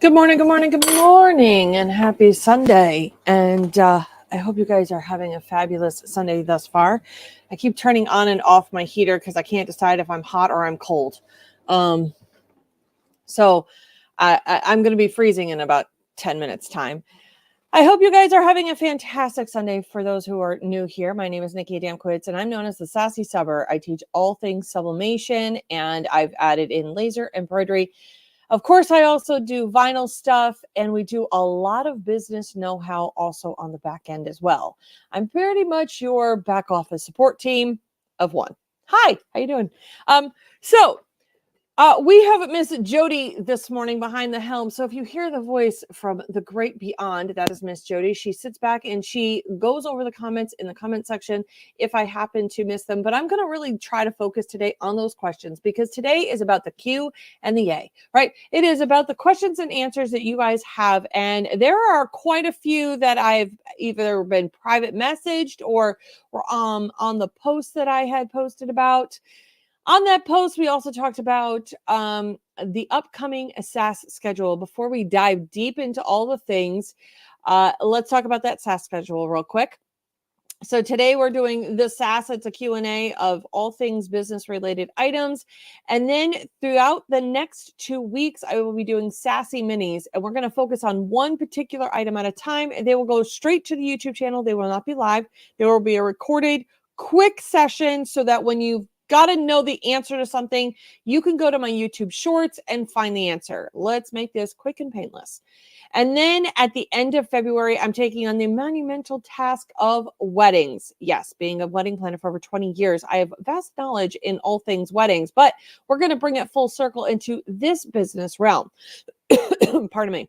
Good morning, good morning, good morning, and happy Sunday. And I hope you guys are having a fabulous Sunday thus far. I keep turning on and off my heater because I can't decide if I'm hot or I'm cold. So I'm going to be freezing in about 10 minutes time. I hope you guys are having a fantastic Sunday. For those who are new here, my name is Nikki Adamkowitz, and I'm known as the Sassy Subber. I teach all things sublimation, and I've added in laser embroidery. Of course, I also do vinyl stuff, and we do a lot of business know-how also on the back end as well. I'm pretty much your back office support team of one. Hi, how you doing? We have Miss Jody this morning behind the helm. So if you hear the voice from the great beyond, that is Miss Jody. She sits back and she goes over the comments in the comment section if I happen to miss them. But I'm going to really try to focus today on those questions because today is about the Q and the A, right? It is about the questions and answers that you guys have. And there are quite a few that I've either been private messaged or on the post that I had posted about. On that post, we also talked about the upcoming Sass schedule. Before we dive deep into all the things, let's talk about that Sass schedule real quick. So today we're doing the Sass. It's a Q&A of all things business-related items. And then throughout the next 2 weeks, I will be doing Sassy Minis. And we're going to focus on one particular item at a time. And they will go straight to the YouTube channel. They will not be live. There will be a recorded quick session so that when you've got to know the answer to something, you can go to my YouTube shorts and find the answer. Let's make this quick and painless. And then at the end of February, I'm taking on the monumental task of weddings. Yes, being a wedding planner for over 20 years, I have vast knowledge in all things weddings, but we're going to bring it full circle into this business realm. Pardon me.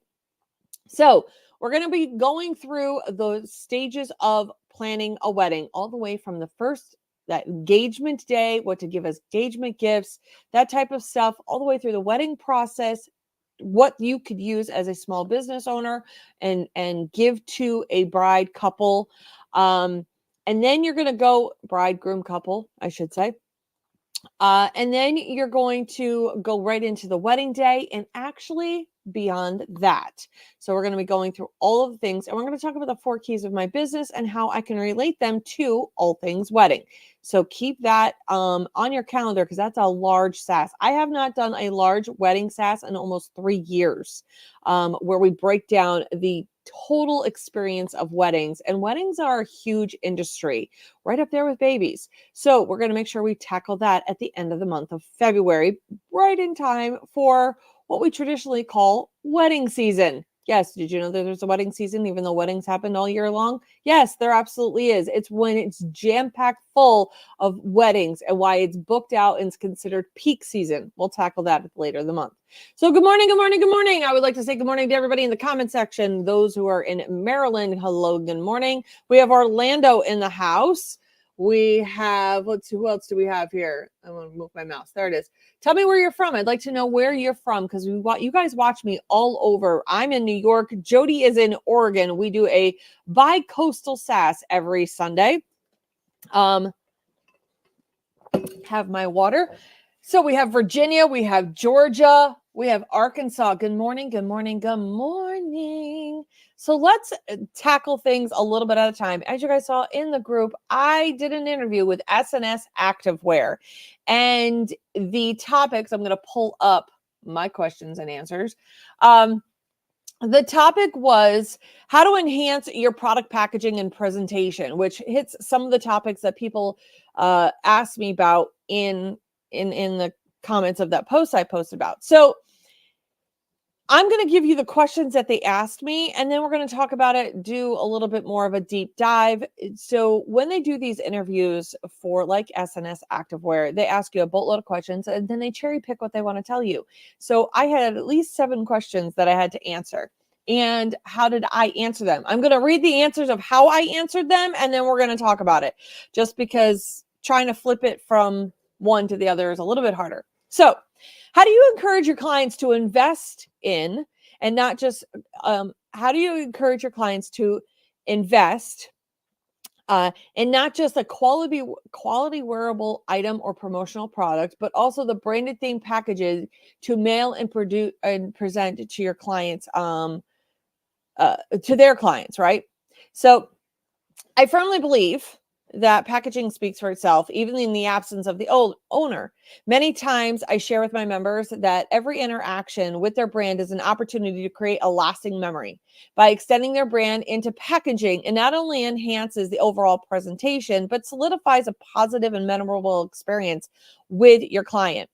So we're going to be going through the stages of planning a wedding, all the way from the first that engagement day, what to give as engagement gifts, that type of stuff, all the way through the wedding process, what you could use as a small business owner and give to a bride couple. And then you're going to go bridegroom couple, I should say. And then you're going to go right into the wedding day and actually beyond that. So we're going to be going through all of the things, and we're going to talk about the 4 keys of my business and how I can relate them to all things wedding. So keep that on your calendar because that's a large Sass. I have not done a large wedding Sass in almost 3 years, where we break down the total experience of weddings. And weddings are a huge industry, right up there with babies. So we're going to make sure we tackle that at the end of the month of February, right in time for what we traditionally call wedding season. Yes, did you know that there's a wedding season even though weddings happen all year long? Yes, there absolutely is. It's when it's jam-packed full of weddings and why it's booked out and it's considered peak season. We'll tackle that later in the month. So good morning, good morning, good morning. I would like to say good morning to everybody in the comment section. Those who are in Maryland, hello, good morning. We have Orlando in the house. We have, who else do we have here? I want to move my mouse. There it is. Tell me where you're from. I'd like to know where you're from because you guys watch me all over. I'm in New York. Jody is in Oregon. We do a bi-coastal Sass every Sunday. Have my water. So we have Virginia, we have Georgia, we have Arkansas. Good morning, good morning, good morning. So let's tackle things a little bit at a time. As you guys saw in the group, I did an interview with S&S Activewear. And the topics, I'm going to pull up my questions and answers. The topic was how to enhance your product packaging and presentation, which hits some of the topics that people asked me about in the comments of that post I posted about. So I'm going to give you the questions that they asked me, and then we're going to talk about it, do a little bit more of a deep dive. So when they do these interviews for like S&S Activewear, they ask you a boatload of questions, and then they cherry pick what they want to tell you. So I had at least 7 questions that I had to answer. And how did I answer them? I'm going to read the answers of how I answered them, and then we're going to talk about it, just because trying to flip it from one to the other is a little bit harder. So how do you encourage your clients to invest in, and not just, how do you encourage your clients to invest And not just a quality wearable item or promotional product, but also the branded theme packages to mail and produce and present to your clients, to their clients, right? So I firmly believe that packaging speaks for itself, even in the absence of the old owner. Many times I share with my members that every interaction with their brand is an opportunity to create a lasting memory. By extending their brand into packaging, it not only enhances the overall presentation, but solidifies a positive and memorable experience with your client.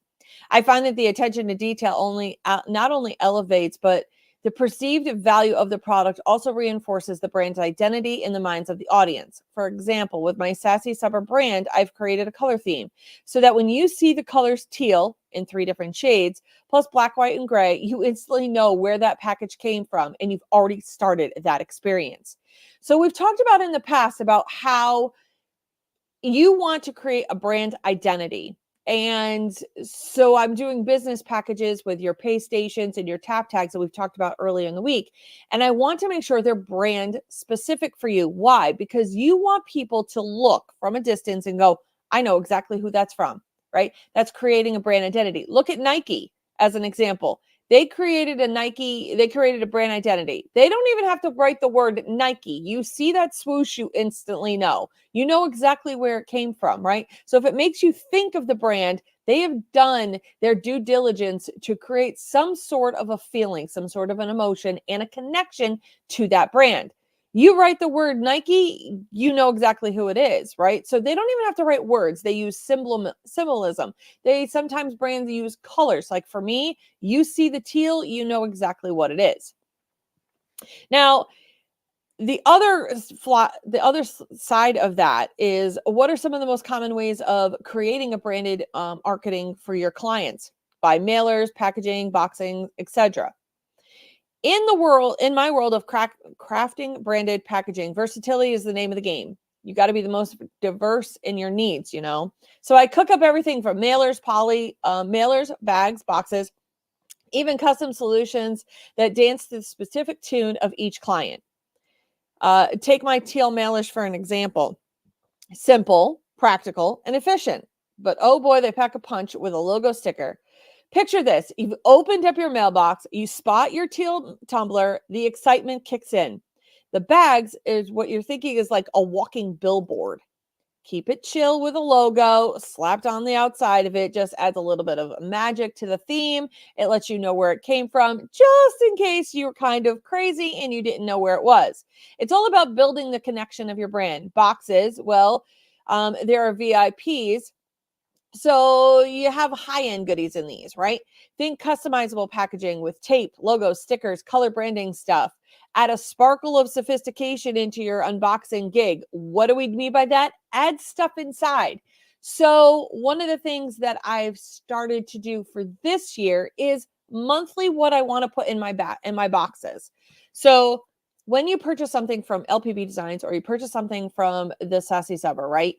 I find that the attention to detail not only elevates, but the perceived value of the product also reinforces the brand's identity in the minds of the audience. For example, with my Sassy Supper brand, I've created a color theme so that when you see the colors teal in 3 different shades, plus black, white, and gray, you instantly know where that package came from and you've already started that experience. So we've talked about in the past about how you want to create a brand identity. And so I'm doing business packages with your pay stations and your tap tags that we've talked about earlier in the week. And I want to make sure they're brand specific for you. Why? Because you want people to look from a distance and go, I know exactly who that's from, right? That's creating a brand identity. Look at Nike as an example. They created a brand identity. They don't even have to write the word Nike. You see that swoosh, you instantly know. You know exactly where it came from, right? So if it makes you think of the brand, they have done their due diligence to create some sort of a feeling, some sort of an emotion, and a connection to that brand. You write the word Nike, you know exactly who it is, right? So they don't even have to write words. They use symbolism. They sometimes brands use colors. Like for me, you see the teal, you know exactly what it is. Now, the other side of that is, what are some of the most common ways of creating a branded marketing for your clients? By mailers, packaging, boxing, etc. In my world of crafting branded packaging, versatility is the name of the game. You got to be the most diverse in your needs, So I cook up everything from mailers, bags, boxes, even custom solutions that dance to the specific tune of each client. Take my teal mailish for an example. Simple, practical, and efficient. But oh boy, they pack a punch with a logo sticker. Picture this. You've opened up your mailbox, you spot your teal tumbler, the excitement kicks in. The bags is what you're thinking is like a walking billboard. Keep it chill with a logo slapped on the outside of it. Just adds a little bit of magic to the theme. It lets you know where it came from, just in case you were kind of crazy and you didn't know where it was. It's all about building the connection of your brand. Boxes, well, there are VIPs. So you have high-end goodies in these, right? Think customizable packaging with tape, logos, stickers, color branding stuff. Add a sparkle of sophistication into your unboxing gig. What do we mean by that? Add stuff inside. So one of the things that I've started to do for this year is monthly what I want to put in my boxes. So when you purchase something from LPB Designs or you purchase something from the Sassy Supper, right?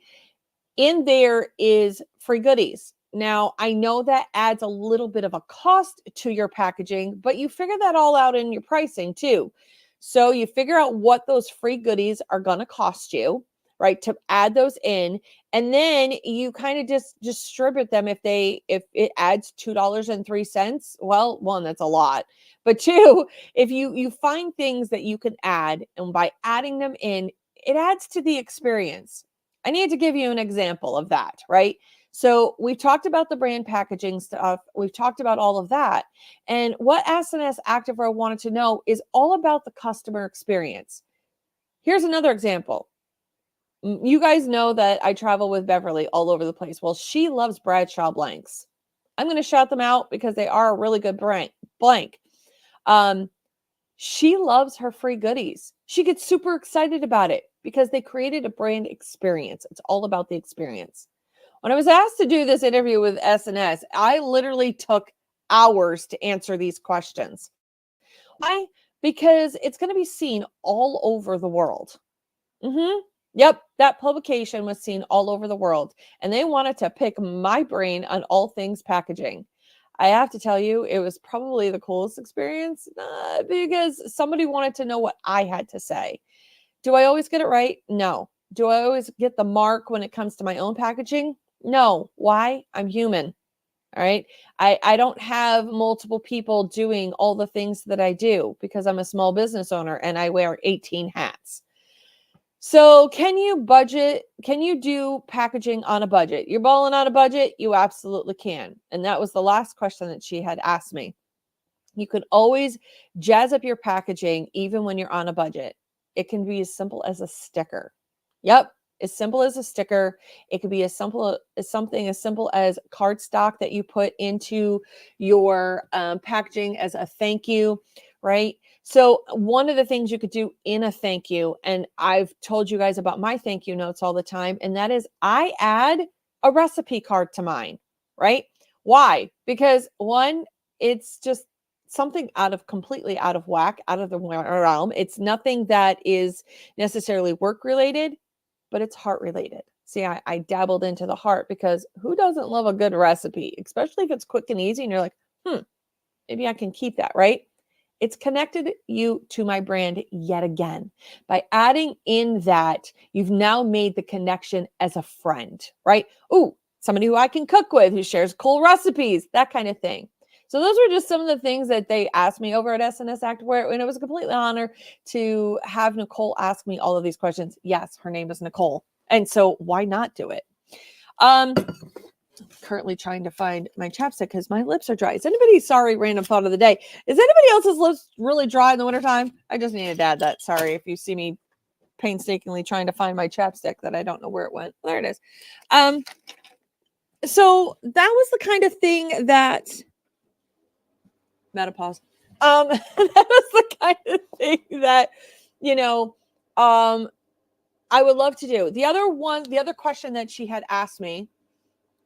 In there is free goodies. Now, I know that adds a little bit of a cost to your packaging, but you figure that all out in your pricing too. So you figure out what those free goodies are going to cost you, right? To add those in, and then you kind of just distribute them. If it adds $2.03, well, one, that's a lot. But two, if you find things that you can add, and by adding them in, it adds to the experience. I need to give you an example of that, right? So we've talked about the brand packaging stuff. We've talked about all of that. And what SNS Activewear wanted to know is all about the customer experience. Here's another example. You guys know that I travel with Beverly all over the place. Well, she loves Bradshaw blanks. I'm going to shout them out because they are a really good blank. She loves her free goodies. She gets super excited about it because they created a brand experience. It's all about the experience. When I was asked to do this interview with SNS, I literally took hours to answer these questions. Why? Because it's going to be seen all over the world. Yep, that publication was seen all over the world, and they wanted to pick my brain on all things packaging. I have to tell you, it was probably the coolest experience because somebody wanted to know what I had to say. Do I always get it right? No. Do I always get the mark when it comes to my own packaging? No. Why? I'm human. All right. I don't have multiple people doing all the things that I do because I'm a small business owner and I wear 18 hats. So can you budget? Can you do packaging on a budget? You're balling on a budget? You absolutely can. And that was the last question that she had asked me. You can always jazz up your packaging even when you're on a budget. It can be as simple as a sticker. Yep, as simple as a sticker. It could be as simple as something as simple as cardstock that you put into your packaging as a thank you, right? So one of the things you could do in a thank you, and I've told you guys about my thank you notes all the time, and that is I add a recipe card to mine, right? Why? Because one, it's just something completely out of whack, out of the realm. It's nothing that is necessarily work related, but it's heart related. See, I dabbled into the heart because who doesn't love a good recipe, especially if it's quick and easy and you're like, maybe I can keep that, right? It's connected you to my brand yet again. By adding in that, you've now made the connection as a friend, right? Ooh, somebody who I can cook with, who shares cool recipes, that kind of thing. So those were just some of the things that they asked me over at SNS Activewear, and it was a complete honor to have Nicole ask me all of these questions. Yes, her name is Nicole, and so why not do it? Currently trying to find my chapstick because my lips are dry. Is anybody, sorry, random thought of the day, is anybody else's lips really dry in the wintertime? I just needed to add that. Sorry if you see me painstakingly trying to find my chapstick that I don't know where it went. There it is. So that was the kind of thing that menopause. That was the kind of thing that, I would love to do. The other question that she had asked me,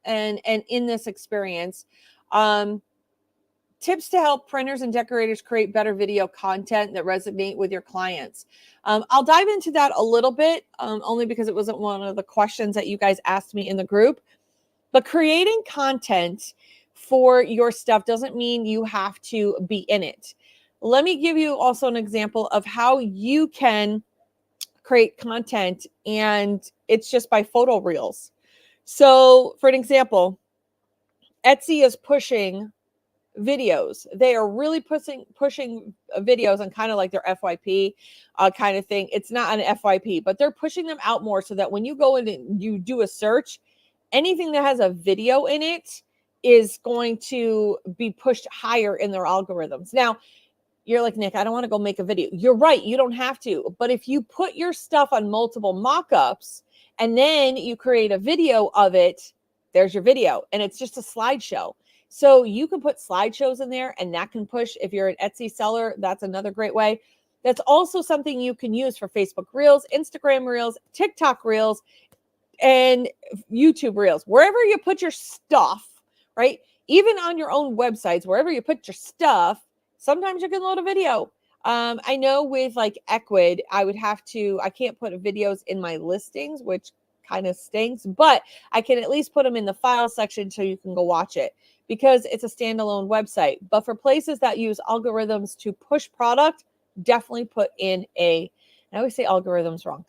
and in this experience, tips to help printers and decorators create better video content that resonate with your clients. I'll dive into that a little bit, only because it wasn't one of the questions that you guys asked me in the group. But creating content for your stuff doesn't mean you have to be in it. Let me give you also an example of how you can create content, and it's just by photo reels. So for an example, Etsy is pushing videos. They are really pushing videos on kind of like their FYP kind of thing. It's not an FYP, but they're pushing them out more so that when you go in and you do a search, anything that has a video in it is going to be pushed higher in their algorithms. Now, you're like, Nick, I don't want to go make a video. You're right. You don't have to. But if you put your stuff on multiple mock-ups and then you create a video of it, there's your video. And it's just a slideshow. So you can put slideshows in there and that can push. If you're an Etsy seller, that's another great way. That's also something you can use for Facebook Reels, Instagram Reels, TikTok Reels, and YouTube Reels. Wherever you put your stuff, right? Even on your own websites, wherever you put your stuff, sometimes you can load a video. I know with like Equid, I can't put videos in my listings, which kind of stinks, but I can at least put them in the file section so you can go watch it because it's a standalone website. But for places that use algorithms to push product, definitely put in I always say algorithms wrong.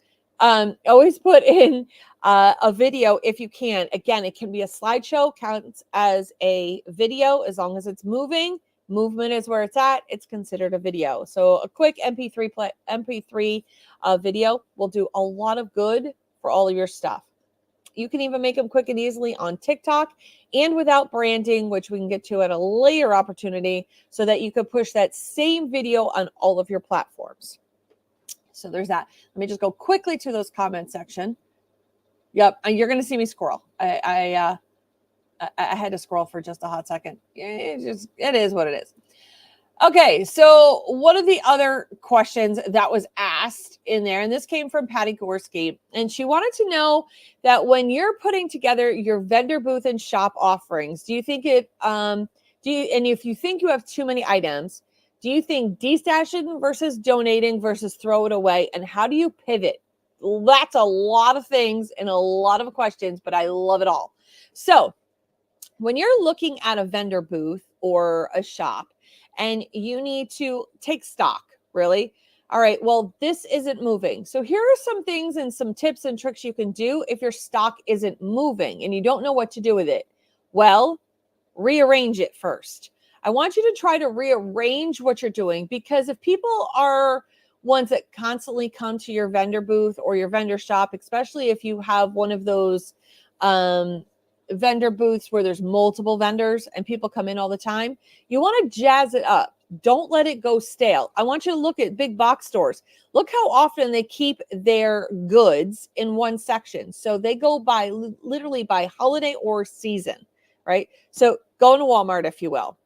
Always put in a video if you can. Again, it can be a slideshow, counts as a video as long as it's moving. Movement is where it's at. It's considered a video. So a quick MP3 video will do a lot of good for all of your stuff. You can even make them quick and easily on TikTok and without branding, which we can get to at a later opportunity, so that you could push that same video on all of your platforms. So there's that. Let me just go quickly to those comment section. Yep, you're going to see me scroll. I had to scroll for just a hot second. It is what it is. Okay, so one of the other questions that was asked in there, and this came from Patty Gorski, and she wanted to know that when you're putting together your vendor booth and shop offerings, do you think and if you think you have too many items, do you think destashing versus donating versus throw it away, and how do you pivot? That's a lot of things and a lot of questions, but I love it all. So when you're looking at a vendor booth or a shop and you need to take stock, really, All right, well, this isn't moving. So here are some things and some tips and tricks you can do if your stock isn't moving and you don't know what to do with it. Well, rearrange it first. I want you to try to rearrange what you're doing, because if people are ones that constantly come to your vendor booth or your vendor shop, especially if you have one of those vendor booths where there's multiple vendors and people come in all the time, you want to jazz it up. Don't let it go stale. I want you to look at big box stores. Look how often they keep their goods in one section. So they go by literally by holiday or season, right? So go into Walmart, if you will.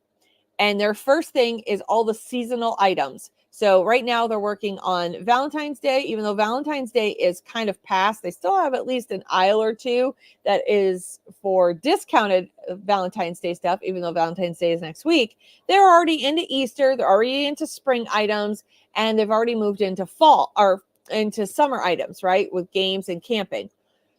And their first thing is all the seasonal items. So right now they're working on Valentine's Day. Even though Valentine's Day is kind of past, they still have at least an aisle or two that is for discounted Valentine's Day stuff, even though Valentine's Day is next week. They're already into Easter. They're already into spring items, and they've already moved into fall or into summer items, right? With games and camping.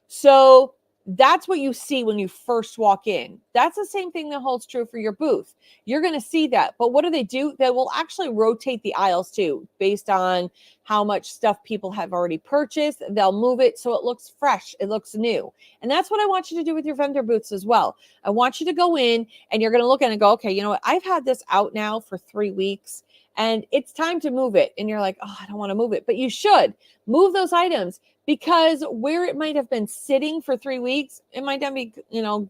So that's what you see when you first walk in. That's the same thing that holds true for your booth. You're going to see that. But what do? They will actually rotate the aisles too, based on how much stuff people have already purchased. They'll move it so it looks fresh, it looks new. And that's what I want you to do with your vendor booths as well. I want you to go in and you're going to look at it and go, okay, you know what? I've had this out now for 3 weeks and it's time to move it. And you're like, oh, I don't want to move it. But you should move those items, because where it might have been sitting for 3 weeks, it might not be,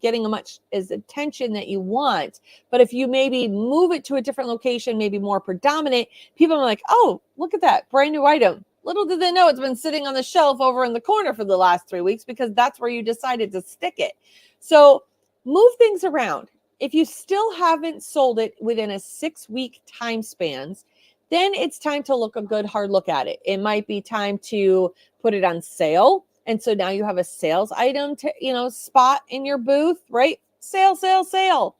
getting as much as attention that you want. But if you maybe move it to a different location, maybe more predominant, people are like, oh, look at that brand new item. Little did they know it's been sitting on the shelf over in the corner for the last 3 weeks, because that's where you decided to stick it. So move things around. If you still haven't sold it within a 6-week time spans, then it's time to look a good hard look at it. It might be time to put it on sale. And so now you have a sales item to, spot in your booth, right? Sale, sale, sale.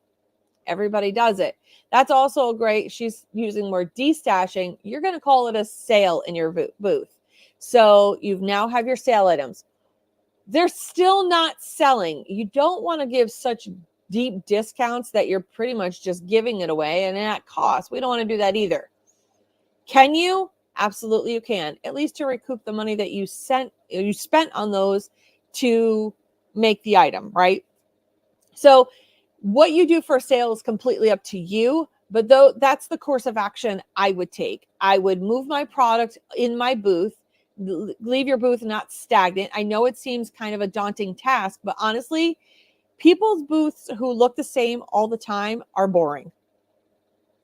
Everybody does it. That's also great. She's using more destashing. You're going to call it a sale in your booth. So you now have your sale items. They're still not selling. You don't want to give such deep discounts that you're pretty much just giving it away and at cost. We don't want to do that either. Can you? Absolutely you can. At least to recoup the money that you spent on those to make the item, right? So what you do for sale is completely up to you, but though that's the course of action I would take. I would move my product in my booth, leave your booth not stagnant. I know it seems kind of a daunting task, but honestly, people's booths who look the same all the time are boring.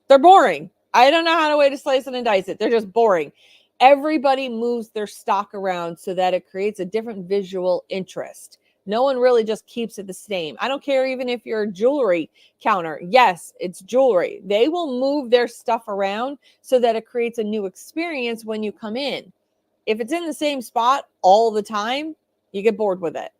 They're boring. I don't know how to way to slice it and dice it. They're just boring. Everybody moves their stock around so that it creates a different visual interest. No one really just keeps it the same. I don't care even if you're a jewelry counter. Yes, it's jewelry. They will move their stuff around so that it creates a new experience when you come in. If it's in the same spot all the time, you get bored with it.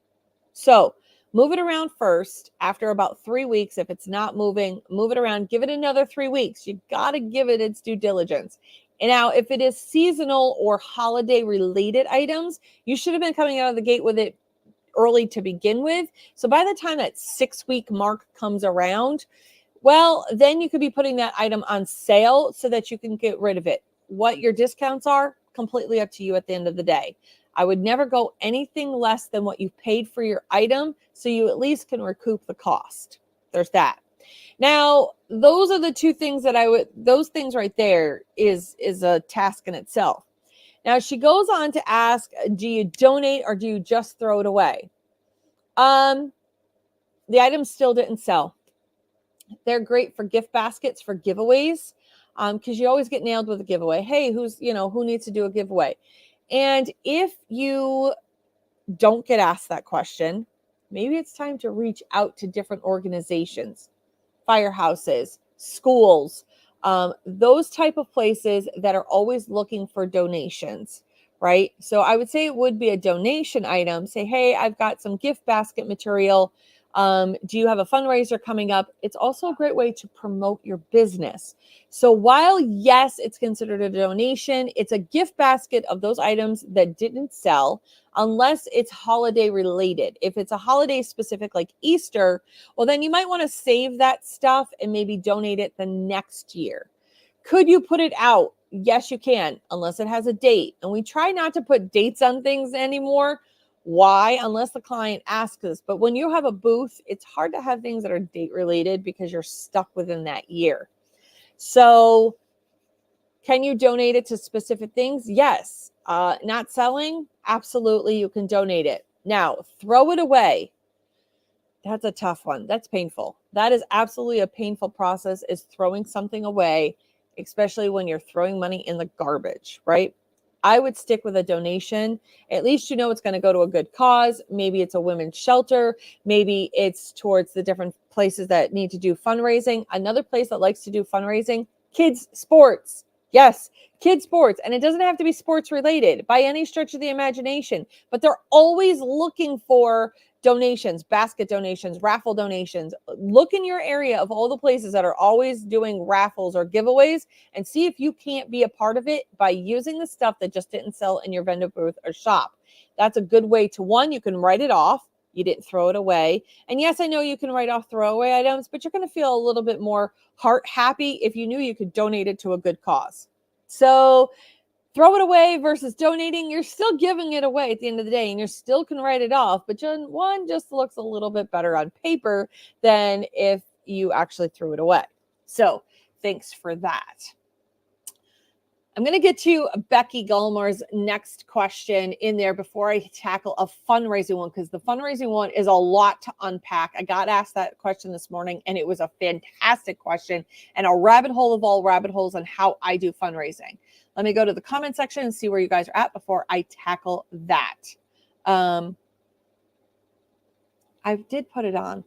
So move it around first. After about 3 weeks, if it's not moving, move it around. Give it another 3 weeks. You got to give it its due diligence. And now, if it is seasonal or holiday related items, you should have been coming out of the gate with it early to begin with. So by the time that 6-week mark comes around, well, then you could be putting that item on sale so that you can get rid of it. What your discounts are, completely up to you at the end of the day. I would never go anything less than what you paid for your item, so you at least can recoup the cost. There's that. Now, those are the two things that those things right there is a task in itself. Now, she goes on to ask, do you donate or do you just throw it away? The items still didn't sell. They're great for gift baskets, for giveaways, because you always get nailed with a giveaway. Hey, who needs to do a giveaway? And if you don't get asked that question, maybe it's time to reach out to different organizations, firehouses, schools, those type of places that are always looking for donations, right? So I would say it would be a donation item. Say, hey, I've got some gift basket material. Do you have a fundraiser coming up? It's also a great way to promote your business. So while, yes, it's considered a donation, it's a gift basket of those items that didn't sell, unless it's holiday related. If it's a holiday specific like Easter, well, then you might want to save that stuff and maybe donate it the next year. Could you put it out yes, you can, unless it has a date. And we try not to put dates on things anymore. Why? Unless the client asks us. But when you have a booth, it's hard to have things that are date related because you're stuck within that year. So can you donate it to specific things? Yes. Not selling? Absolutely, you can donate it. Now, throw it away. That's a tough one. That's painful. That is absolutely a painful process, is throwing something away, especially when you're throwing money in the garbage, right? I would stick with a donation. At least you know it's going to go to a good cause. Maybe it's a women's shelter. Maybe it's towards the different places that need to do fundraising. Another place that likes to do fundraising, kids sports. Yes, kids sports. And it doesn't have to be sports related by any stretch of the imagination, but they're always looking for donations, basket donations, raffle donations. Look in your area of all the places that are always doing raffles or giveaways and see if you can't be a part of it by using the stuff that just didn't sell in your vendor booth or shop. That's a good way to, one, you can write it off. You didn't throw it away. And yes, I know you can write off throwaway items, but you're going to feel a little bit more heart happy if you knew you could donate it to a good cause. So throw it away versus donating, you're still giving it away at the end of the day, and you still can write it off, but one just looks a little bit better on paper than if you actually threw it away. So thanks for that. I'm going to get to Becky Gulmar's next question in there before I tackle a fundraising one, because the fundraising one is a lot to unpack. I got asked that question this morning, and it was a fantastic question and a rabbit hole of all rabbit holes on how I do fundraising. Let me go to the comment section and see where you guys are at before I tackle that. I did put it on.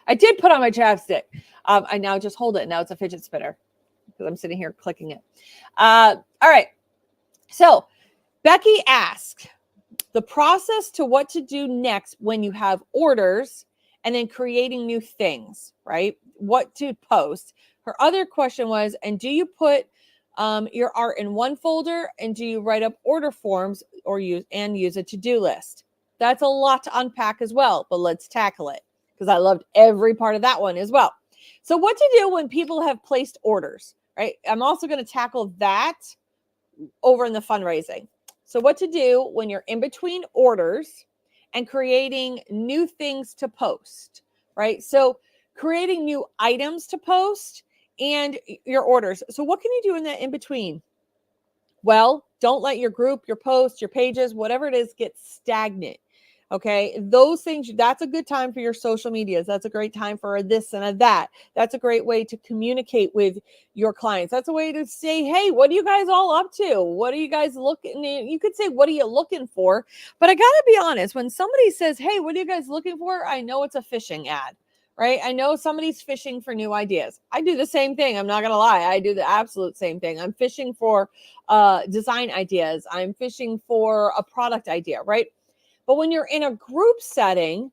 I did put on my chapstick. I now just hold it. Now it's a fidget spinner because I'm sitting here clicking it. All right. So Becky asked the process to what to do next when you have orders and then creating new things, right? What to post. Her other question was, and do you put your art in one folder, and do you write up order forms or use a to-do list? That's a lot to unpack as well, but let's tackle it because I loved every part of that one as well. So what to do when people have placed orders, right? I'm also going to tackle that over in the fundraising. So what to do when you're in between orders and creating new things to post, right? So creating new items to post and your orders. So what can you do in that in between? Well, don't let your group, your posts, your pages, whatever it is, get stagnant. Okay. Those things, that's a good time for your social medias. That's a great time for a this and a that. That's a great way to communicate with your clients. That's a way to say, hey, what are you guys all up to? What are you guys looking at? You could say, what are you looking for? But I got to be honest, when somebody says, hey, what are you guys looking for? I know it's a fishing ad. Right? I know somebody's fishing for new ideas. I do the same thing. I'm not going to lie. I do the absolute same thing. I'm fishing for design ideas. I'm fishing for a product idea, right? But when you're in a group setting,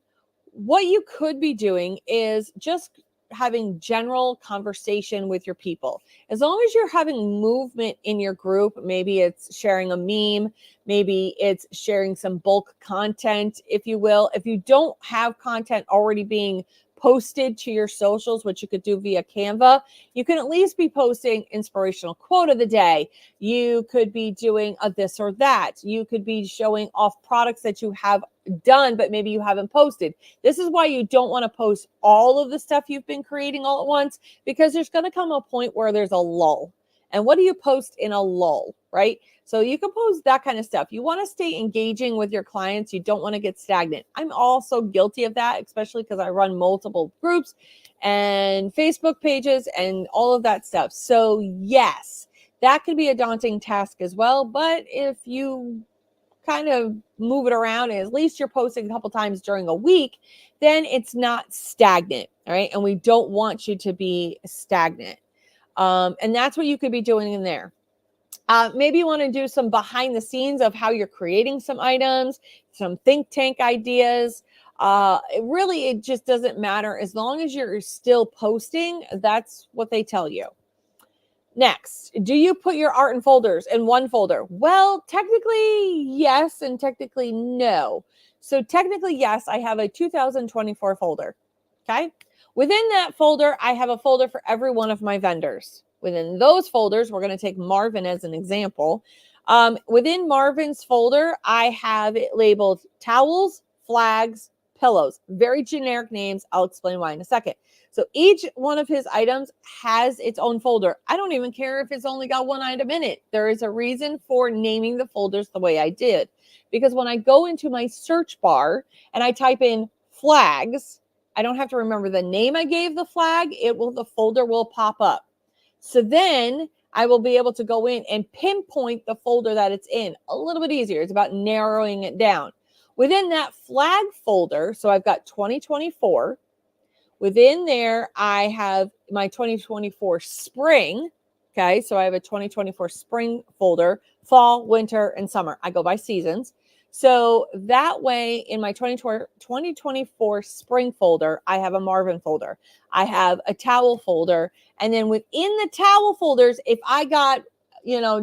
what you could be doing is just having general conversation with your people. As long as you're having movement in your group, maybe it's sharing a meme, maybe it's sharing some bulk content, if you will. If you don't have content already being posted to your socials, which you could do via Canva, you can at least be posting inspirational quote of the day. You could be doing a this or that. You could be showing off products that you have done, but maybe you haven't posted. This is why you don't want to post all of the stuff you've been creating all at once, because there's going to come a point where there's a lull. And what do you post in a lull, right? So you can post that kind of stuff. You want to stay engaging with your clients. You don't want to get stagnant. I'm also guilty of that, especially because I run multiple groups and Facebook pages and all of that stuff. So yes, that can be a daunting task as well. But if you kind of move it around and at least you're posting a couple times during a week, then it's not stagnant. All right. And we don't want you to be stagnant. And that's what you could be doing in there. Maybe you want to do some behind the scenes of how you're creating some items, some think tank ideas. It just doesn't matter. As long as you're still posting, that's what they tell you. Next, do you put your art in folders in one folder? Well, technically yes, and technically no. So technically yes, I have a 2024 folder. Okay. Within that folder, I have a folder for every one of my vendors. Within those folders, we're going to take Marvin as an example. Within Marvin's folder, I have it labeled towels, flags, pillows. Very generic names. I'll explain why in a second. So each one of his items has its own folder. I don't even care if it's only got one item in it. There is a reason for naming the folders the way I did. Because when I go into my search bar and I type in flags, I don't have to remember the name I gave the flag. The folder will pop up. So then I will be able to go in and pinpoint the folder that it's in a little bit easier. It's about narrowing it down. Within that flag folder, so I've got 2024. Within there, I have my 2024 spring. Okay, so I have a 2024 spring folder, fall, winter, and summer. I go by seasons. So that way in my 2024 spring folder, I have a Marvin folder. I have a towel folder. And then within the towel folders, if I got,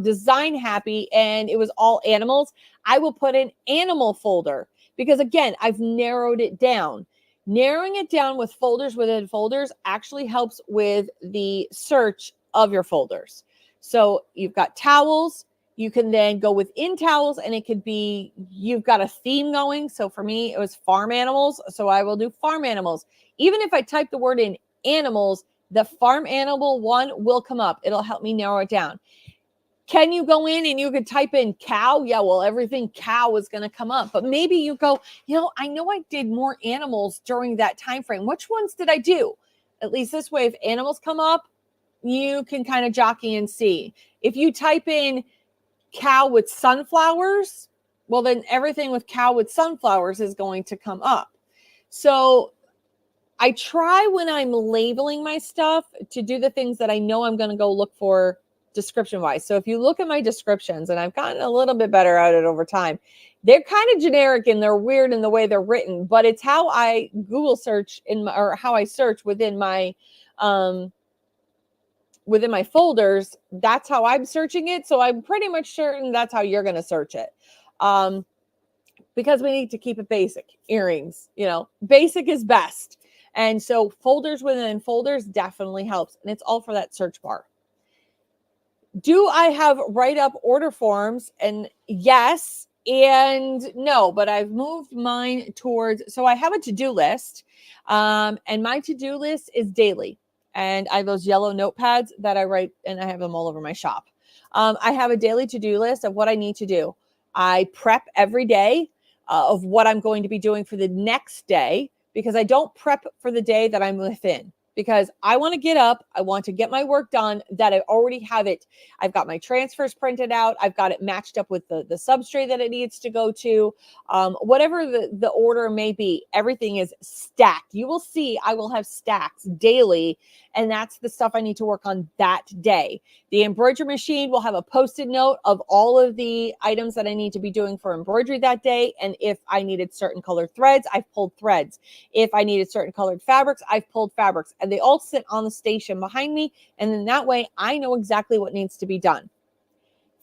design happy and it was all animals, I will put an animal folder because again, I've narrowed it down. Narrowing it down with folders within folders actually helps with the search of your folders. So you've got towels. You can then go within towels and it could be, you've got a theme going. So for me, it was farm animals. So I will do farm animals. Even if I type the word in animals, the farm animal one will come up. It'll help me narrow it down. Can you go in and you could type in cow? Yeah, well, everything cow is going to come up. But maybe you go, I know I did more animals during that time frame. Which ones did I do? At least this way, if animals come up, you can kind of jockey and see. If you type in cow with sunflowers, well, then everything with cow with sunflowers is going to come up. So I try when I'm labeling my stuff to do the things that I know I'm going to go look for description wise. So if you look at my descriptions, and I've gotten a little bit better at it over time, they're kind of generic and they're weird in the way they're written, but it's how I Google search or how I search within my folders. That's how I'm searching it. So I'm pretty much certain that's how you're going to search it. Because we need to keep it basic. Earrings, basic is best. And so folders within folders definitely helps. And it's all for that search bar. Do I have write-up order forms? And yes and no, but I've moved mine towards, so I have a to-do list. And my to-do list is daily. And I have those yellow notepads that I write, and I have them all over my shop. I have a daily to-do list of what I need to do. I prep every day of what I'm going to be doing for the next day, because I don't prep for the day that I'm within. Because I want to get up, I want to get my work done, that I already have it. I've got my transfers printed out. I've got it matched up with the substrate that it needs to go to. Whatever the order may be, everything is stacked. You will see I will have stacks daily, and that's the stuff I need to work on that day. The embroidery machine will have a post-it note of all of the items that I need to be doing for embroidery that day. And if I needed certain colored threads, I've pulled threads. If I needed certain colored fabrics, I've pulled fabrics. And they all sit on the station behind me. And then that way I know exactly what needs to be done.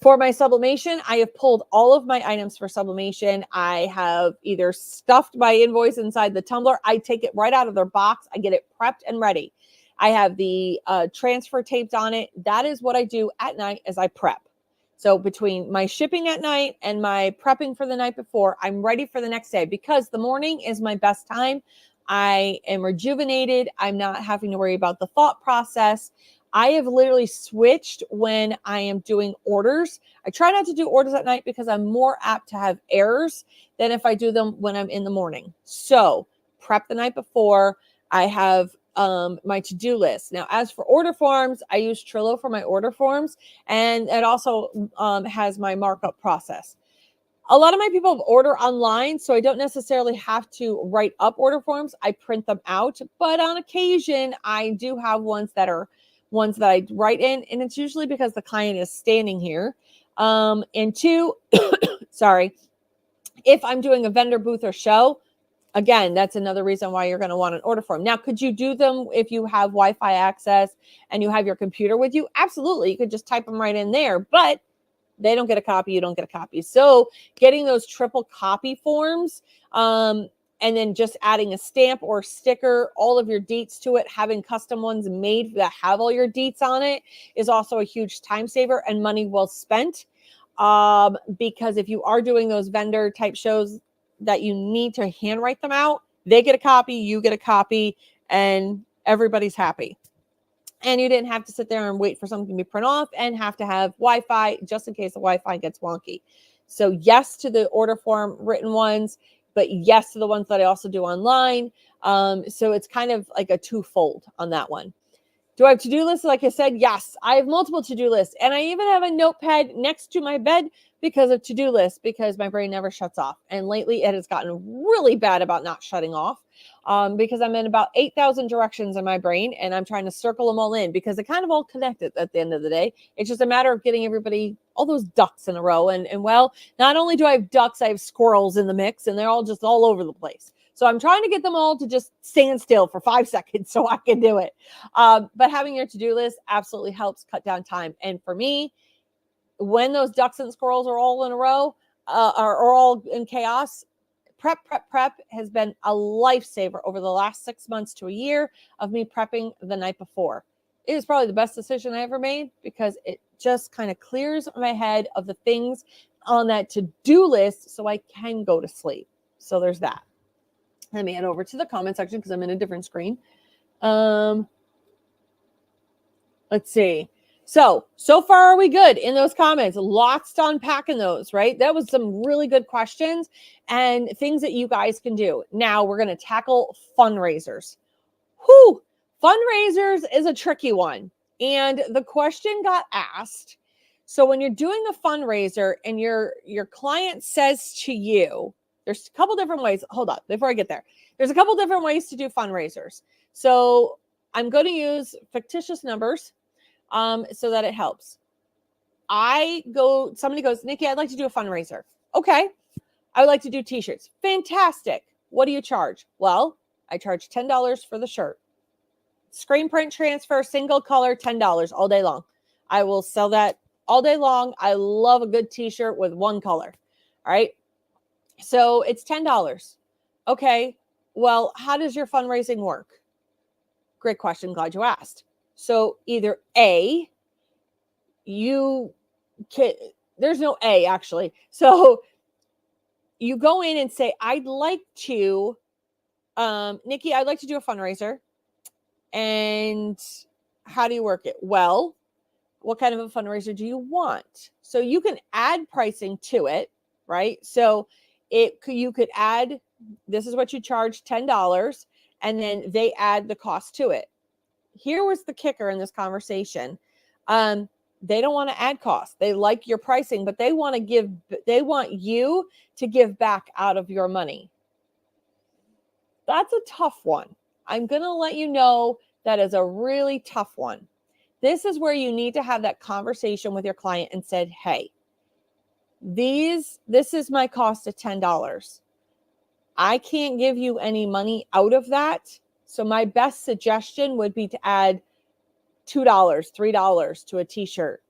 For my sublimation, I have pulled all of my items for sublimation. I have either stuffed my invoice inside the tumbler. I take it right out of their box. I get it prepped and ready. I have the transfer taped on it. That is what I do at night as I prep. So between my shipping at night and my prepping for the night before, I'm ready for the next day, because the morning is my best time. I am rejuvenated. I'm not having to worry about the thought process. I have literally switched when I am doing orders. I try not to do orders at night because I'm more apt to have errors than if I do them when I'm in the morning. So prep the night before. I have my to-do list. Now, as for order forms, I use Trello for my order forms, and it also has my markup process. A lot of my people order online, so I don't necessarily have to write up order forms. I print them out, but on occasion, I do have ones that I write in, and it's usually because the client is standing here. And two, sorry, if I'm doing a vendor booth or show, again, that's another reason why you're going to want an order form. Now, could you do them if you have Wi-Fi access and you have your computer with you? Absolutely. You could just type them right in there, but they don't get a copy. You don't get a copy. So getting those triple copy forms and then just adding a stamp or sticker, all of your deets to it, having custom ones made that have all your deets on it is also a huge time saver and money well spent. Because if you are doing those vendor type shows that you need to handwrite them out, they get a copy, you get a copy, and everybody's happy. And you didn't have to sit there and wait for something to be print off and have to have Wi-Fi just in case the Wi-Fi gets wonky. So yes to the order form written ones, but yes to the ones that I also do online. So it's kind of like a twofold on that one. Do I have to-do lists? Like I said, yes, I have multiple to-do lists. And I even have a notepad next to my bed because of to-do lists, because my brain never shuts off. And lately it has gotten really bad about not shutting off, because I'm in about 8,000 directions in my brain and I'm trying to circle them all in because they're kind of all connected at the end of the day. It's just a matter of getting everybody, all those ducks in a row. And well, not only do I have ducks, I have squirrels in the mix and they're all just all over the place. So I'm trying to get them all to just stand still for 5 seconds so I can do it. But having your to-do list absolutely helps cut down time. And for me, when those ducks and squirrels are all in a row, are all in chaos, prep has been a lifesaver over the last 6 months to a year of me prepping the night before. It is probably the best decision I ever made because it just kind of clears my head of the things on that to-do list so I can go to sleep. So there's that. Let me head over to the comment section because I'm in a different screen. Let's see. So far are we good in those comments? Lots to unpack in those, right? That was some really good questions and things that you guys can do. Now we're going to tackle fundraisers. Whew, fundraisers is a tricky one. And the question got asked. So when you're doing a fundraiser and your client says to you, there's a couple different ways. Hold on, before I get there. There's a couple different ways to do fundraisers. So I'm going to use fictitious numbers so that it helps. Somebody goes, Nikki, I'd like to do a fundraiser. Okay. I would like to do t-shirts. Fantastic. What do you charge? Well, I charge $10 for the shirt. Screen print transfer, single color, $10 all day long. I will sell that all day long. I love a good t-shirt with one color. All right. So it's $10. Okay. Well, how does your fundraising work? Great question. Glad you asked. So either A, there's no A actually. So you go in and say, I'd like to, Nikki, I'd like to do a fundraiser. And how do you work it? Well, what kind of a fundraiser do you want? So you can add pricing to it, right? So you could add, this is what you charge, $10, and then they add the cost to it. Here was the kicker in this conversation. They don't want to add costs. They like your pricing, but they want you to give back out of your money. That's a tough one. I'm going to let you know that is a really tough one. This is where you need to have that conversation with your client and said, hey, this is my cost of $10. I can't give you any money out of that. So my best suggestion would be to add $2, $3 to a t-shirt.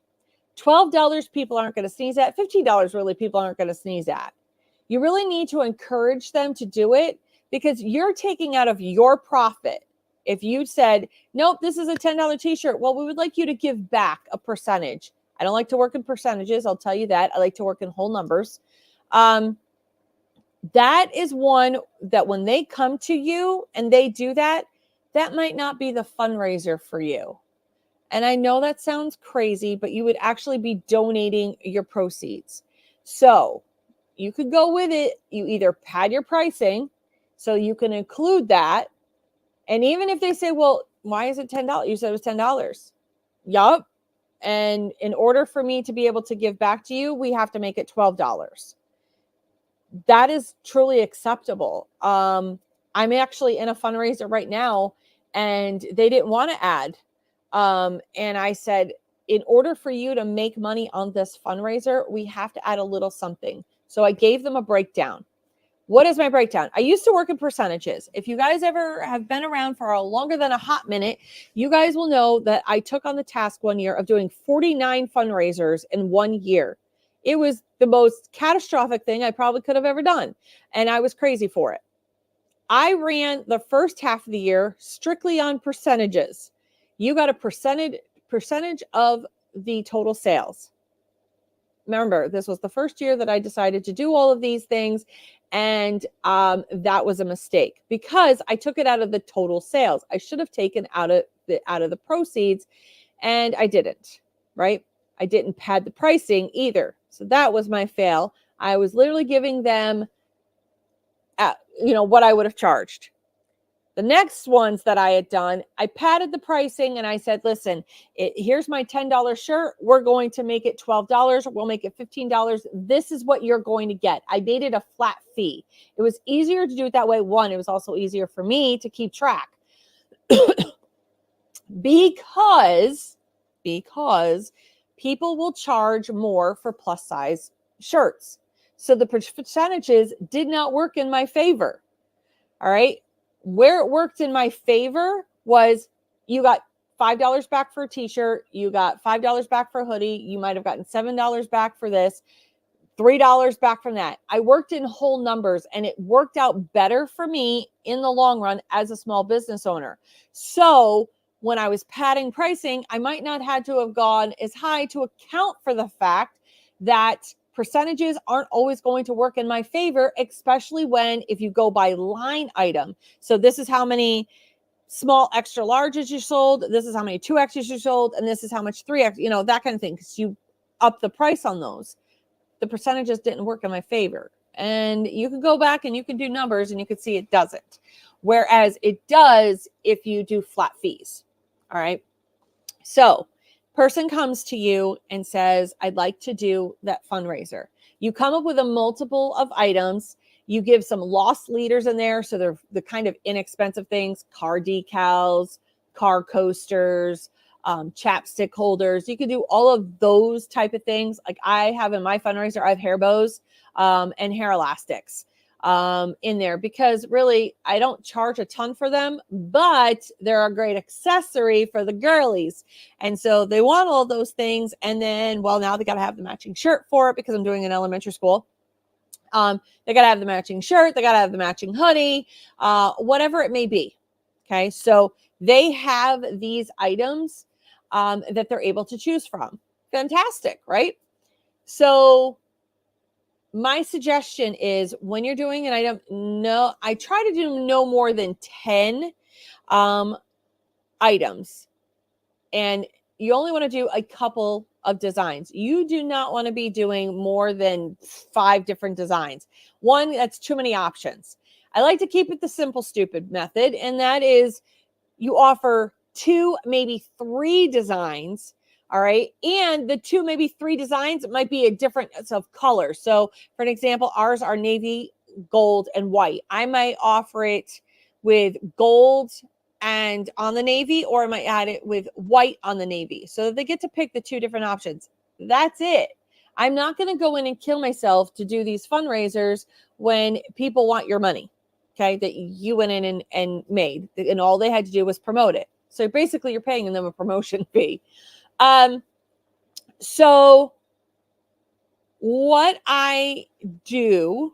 $12 people aren't going to sneeze at. $15 really people aren't going to sneeze at. You really need to encourage them to do it because you're taking out of your profit. If you said, nope, this is a $10 t-shirt, well, we would like you to give back a percentage. I don't like to work in percentages. I'll tell you that. I like to work in whole numbers. That is one that when they come to you and they do that, that might not be the fundraiser for you. And I know that sounds crazy, but you would actually be donating your proceeds. So you could go with it. You either pad your pricing so you can include that. And even if they say, well, why is it $10? You said it was $10. Yup. And in order for me to be able to give back to you, we have to make it $12. That is truly acceptable. I'm actually in a fundraiser right now and they didn't want to add. And I said, in order for you to make money on this fundraiser, we have to add a little something. So I gave them a breakdown. What is my breakdown? I used to work in percentages. If you guys ever have been around for a longer than a hot minute, you guys will know that I took on the task one year of doing 49 fundraisers in 1 year. It was the most catastrophic thing I probably could have ever done. And I was crazy for it. I ran the first half of the year strictly on percentages. You got a percentage of the total sales. Remember, this was the first year that I decided to do all of these things. And that was a mistake because I took it out of the total sales. I should have taken out of the proceeds, and I didn't, right? I didn't pad the pricing either. So that was my fail. I was literally giving them what I would have charged. The next ones that I had done, I padded the pricing and I said, listen, here's my $10 shirt. We're going to make it $12. We'll make it $15. This is what you're going to get. I made it a flat fee. It was easier to do it that way. One, it was also easier for me to keep track because people will charge more for plus size shirts. So the percentages did not work in my favor. All right. Where it worked in my favor was you got $5 back for a t-shirt. You got $5 back for a hoodie. You might have gotten $7 back for this, $3 back from that. I worked in whole numbers and it worked out better for me in the long run as a small business owner. So when I was padding pricing, I might not had to have gone as high to account for the fact that percentages aren't always going to work in my favor, especially if you go by line item. So this is how many small extra larges you sold. This is how many 2Xs you sold. And this is how much 3X, that kind of thing. Because you up the price on those. The percentages didn't work in my favor. And you can go back and you can do numbers and you can see it doesn't. Whereas it does if you do flat fees. All right. So person comes to you and says, I'd like to do that fundraiser. You come up with a multiple of items. You give some loss leaders in there. So they're the kind of inexpensive things, car decals, car coasters, chapstick holders. You can do all of those type of things. Like I have in my fundraiser, I have hair bows and hair elastics in there because really I don't charge a ton for them, but they're a great accessory for the girlies. And so they want all those things. And then, now they got to have the matching shirt for it because I'm doing an elementary school. They got to have the matching shirt. They got to have the matching hoodie, whatever it may be. Okay. So they have these items that they're able to choose from. Fantastic, right? So my suggestion is when you're doing an item, I try to do no more than 10 items. And you only want to do a couple of designs. You do not want to be doing more than 5 different designs. One, that's too many options. I like to keep it the simple, stupid method. And that is you offer 2, maybe 3 designs. All right. And the 2, maybe 3 designs might be a different of color. So for an example, ours are navy, gold, and white. I might offer it with gold and on the navy, or I might add it with white on the navy. So they get to pick the 2 different options. That's it. I'm not going to go in and kill myself to do these fundraisers when people want your money. Okay. That you went in and made, and all they had to do was promote it. So basically you're paying them a promotion fee. So what I do,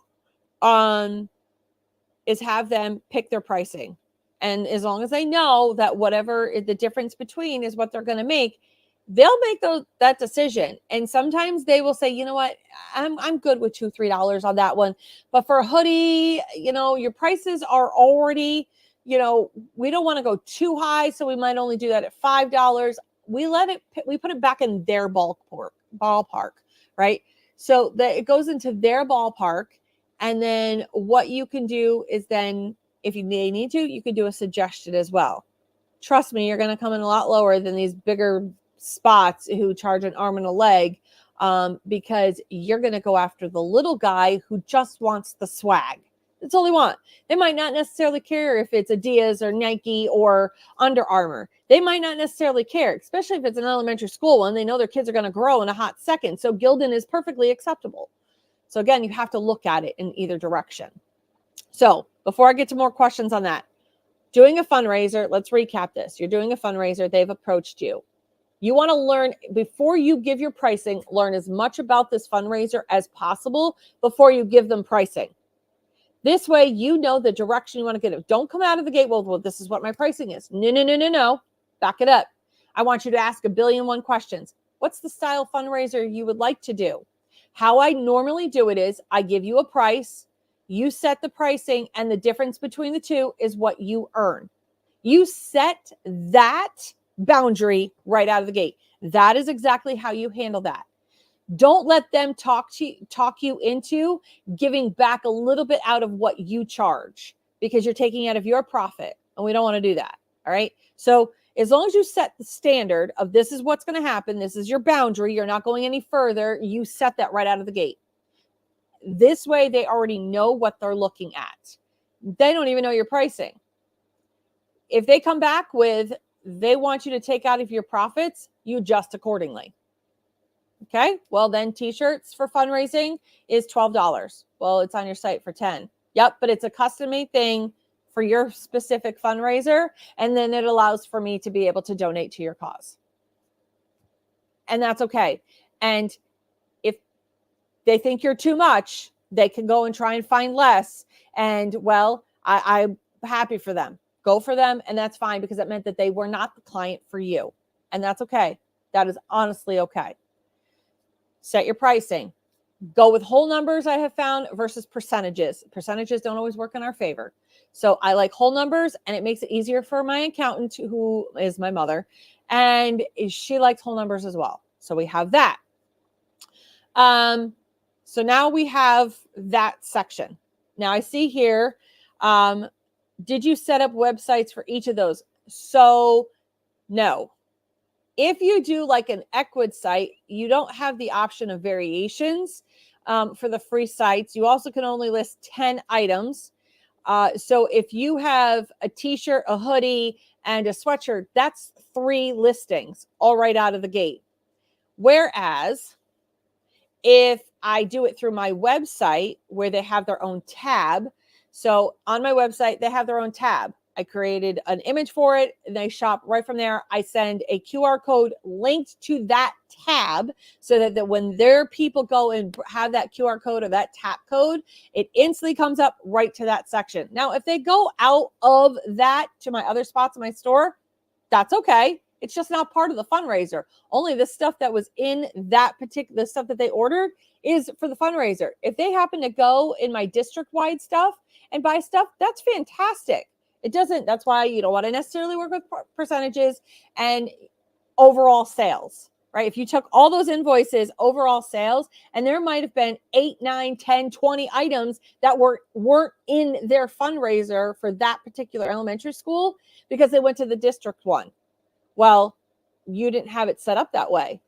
is have them pick their pricing. And as long as they know that whatever the difference between is what they're going to make, they'll make that decision. And sometimes they will say, you know what, I'm good with $2, $3 on that one. But for a hoodie, your prices are already, we don't want to go too high. So we might only do that at $5. We put it back in their ballpark, right? So that it goes into their ballpark. And then what you can do is then, if they need to, you can do a suggestion as well. Trust me, you're going to come in a lot lower than these bigger spots who charge an arm and a leg, because you're going to go after the little guy who just wants the swag. That's all they want. They might not necessarily care if it's Adidas or Nike or Under Armour. They might not necessarily care, especially if it's an elementary school one. They know their kids are going to grow in a hot second. So Gildan is perfectly acceptable. So again, you have to look at it in either direction. So before I get to more questions on that, doing a fundraiser, let's recap this. You're doing a fundraiser. They've approached you. You want to learn, before you give your pricing, learn as much about this fundraiser as possible before you give them pricing. This way, you know the direction you want to get it. Don't come out of the gate, well, this is what my pricing is. No. Back it up. I want you to ask 1,000,000,001 questions. What's the style fundraiser you would like to do? How I normally do it is I give you a price, you set the pricing, and the difference between the two is what you earn. You set that boundary right out of the gate. That is exactly how you handle that. Don't let them talk you into giving back a little bit out of what you charge, because you're taking out of your profit, and we don't want to do that. All right. So as long as you set the standard of this is what's going to happen, this is your boundary, you're not going any further, you set that right out of the gate. This way, they already know what they're looking at. They don't even know your pricing. If they come back with, they want you to take out of your profits, you adjust accordingly. Okay, well then t-shirts for fundraising is $12. Well, it's on your site for 10. Yep, but it's a custom-made thing for your specific fundraiser, and then it allows for me to be able to donate to your cause. And that's okay. And if they think you're too much, they can go and try and find less. And well, I'm happy for them. Go for them, and that's fine, because it meant that they were not the client for you. And that's okay. That is honestly okay. Set your pricing. Go with whole numbers, I have found, versus percentages. Percentages don't always work in our favor. So I like whole numbers, and it makes it easier for my accountant, who is my mother, and she likes whole numbers as well. So we have that. So now we have that section. Now I see here, did you set up websites for each of those? So no. If you do like an Equid site, you don't have the option of variations for the free sites. You also can only list 10 items. So if you have a t-shirt, a hoodie, and a sweatshirt, that's 3 listings all right out of the gate. Whereas if I do it through my website, where they have their own tab, so on my website, they have their own tab. I created an image for it, and they shop right from there. I send a QR code linked to that tab, so that when their people go and have that QR code or that tap code, it instantly comes up right to that section. Now, if they go out of that to my other spots in my store, that's okay. It's just not part of the fundraiser. Only the stuff that was in that particular, the stuff that they ordered, is for the fundraiser. If they happen to go in my district-wide stuff and buy stuff, that's fantastic. It doesn't, that's why you don't want to necessarily work with percentages and overall sales, right? If you took all those invoices, overall sales, and there might have been 8, 9, 10, 20 items that weren't in their fundraiser for that particular elementary school because they went to the district one. Well, you didn't have it set up that way.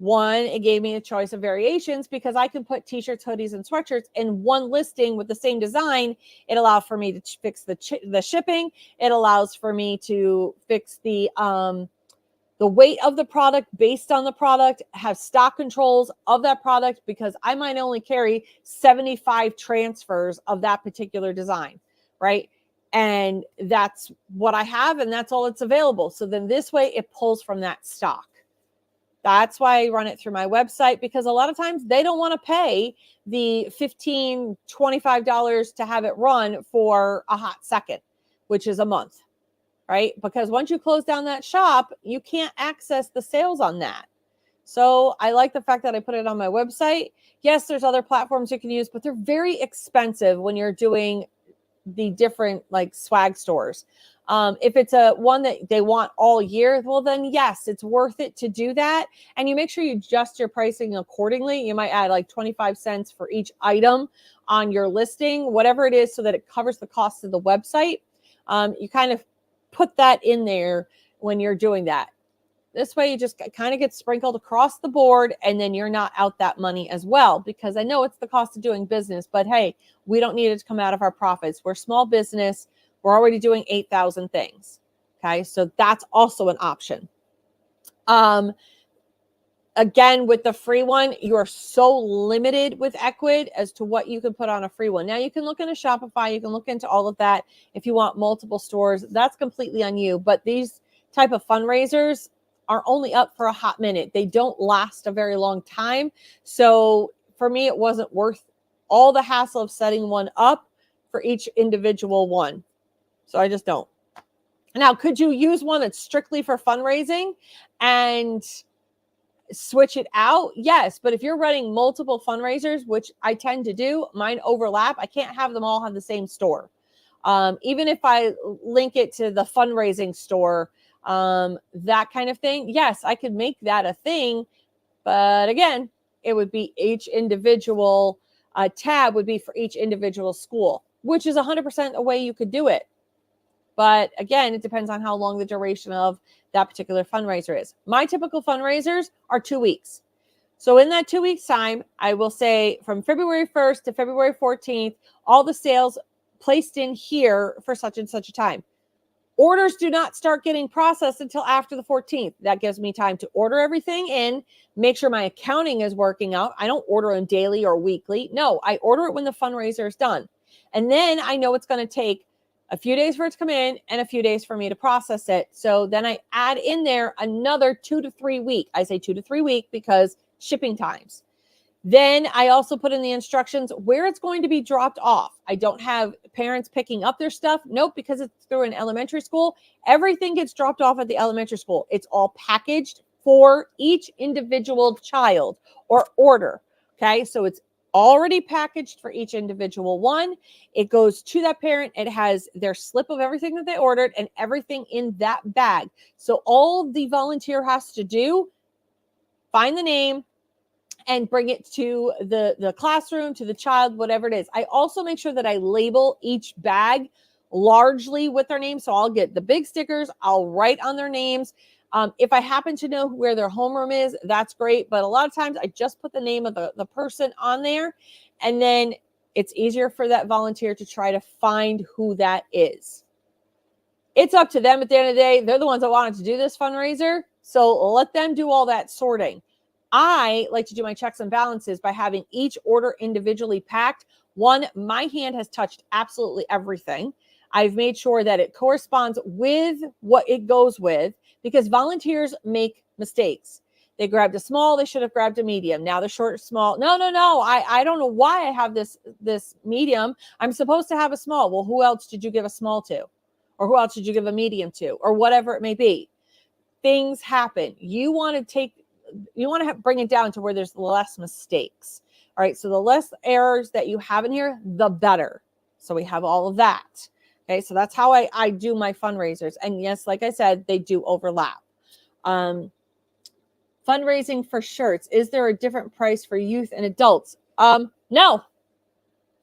One, it gave me a choice of variations because I can put t-shirts, hoodies, and sweatshirts in one listing with the same design. It allowed for me to fix the shipping. It allows for me to fix the weight of the product based on the product, have stock controls of that product, because I might only carry 75 transfers of that particular design, right? And that's what I have, and that's all that's available. So then this way it pulls from that stock. That's why I run it through my website, because a lot of times they don't want to pay the $15, $25 to have it run for a hot second, which is a month, right? Because once you close down that shop, you can't access the sales on that. So I like the fact that I put it on my website. Yes, there's other platforms you can use, but they're very expensive when you're doing the different like swag stores. If it's a one that they want all year, well then yes, it's worth it to do that. And you make sure you adjust your pricing accordingly. You might add like 25 cents for each item on your listing, whatever it is, so that it covers the cost of the website. You kind of put that in there when you're doing that. This way you just kind of get sprinkled across the board, and then you're not out that money as well, because I know it's the cost of doing business, but hey, we don't need it to come out of our profits. We're small business. We're already doing 8,000 things. Okay. So that's also an option. Again, with the free one, you are so limited with Equid as to what you can put on a free one. Now you can look into Shopify. You can look into all of that. If you want multiple stores, that's completely on you. But these type of fundraisers are only up for a hot minute. They don't last a very long time. So for me, it wasn't worth all the hassle of setting one up for each individual one. So I just don't. Now, could you use one that's strictly for fundraising and switch it out? Yes, but if you're running multiple fundraisers, which I tend to do, mine overlap. I can't have them all have the same store. Even if I link it to the fundraising store, that kind of thing, yes, I could make that a thing. But again, it would be each individual tab would be for each individual school, which is 100% a way you could do it. But again, it depends on how long the duration of that particular fundraiser is. My typical fundraisers are 2 weeks. So in that 2 weeks time, I will say from February 1st to February 14th, all the sales placed in here for such and such a time. Orders do not start getting processed until after the 14th. That gives me time to order everything in, make sure my accounting is working out. I don't order them daily or weekly. No, I order it when the fundraiser is done. And then I know it's going to take a few days for it to come in and a few days for me to process it. So then I add in there another 2 to 3 weeks. I say 2 to 3 weeks because shipping times. Then I also put in the instructions where it's going to be dropped off. I don't have parents picking up their stuff. Nope, because it's through an elementary school. Everything gets dropped off at the elementary school. It's all packaged for each individual child or order. Okay, so it's already packaged for each individual one. It goes to that parent. It has their slip of everything that they ordered and everything in that bag. So all the volunteer has to do, find the name, and bring it to the classroom, to the child, whatever it is. I also make sure that I label each bag largely with their name. So I'll get the big stickers. I'll write on their names. If I happen to know where their homeroom is, that's great. But a lot of times I just put the name of the person on there. And then it's easier for that volunteer to try to find who that is. It's up to them at the end of the day. They're the ones that wanted to do this fundraiser. So let them do all that sorting. I like to do my checks and balances by having each order individually packed. One, my hand has touched absolutely everything. I've made sure that it corresponds with what it goes with, because volunteers make mistakes. They grabbed a small, they should have grabbed a medium. Now they're short or small. No. I don't know why I have this medium. I'm supposed to have a small. Well, who else did you give a small to? Or who else did you give a medium to? Or whatever it may be. Things happen. You want to bring it down to where there's less mistakes. All right. So the less errors that you have in here, the better. So we have all of that. Okay. So that's how I do my fundraisers. And yes, like I said, they do overlap. Fundraising for shirts. Is there a different price for youth and adults? No.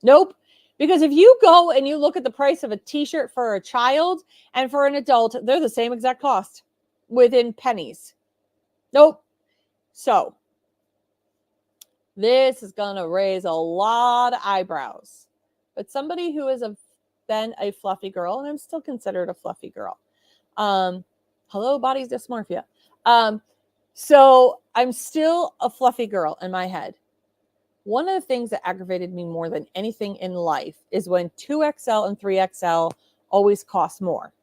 Nope. Because if you go and you look at the price of a t-shirt for a child and for an adult, they're the same exact cost within pennies. Nope. So this is going to raise a lot of eyebrows. But somebody who has been a fluffy girl, and I'm still considered a fluffy girl. Hello, body dysmorphia. So I'm still a fluffy girl in my head. One of the things that aggravated me more than anything in life is when 2XL and 3XL always cost more.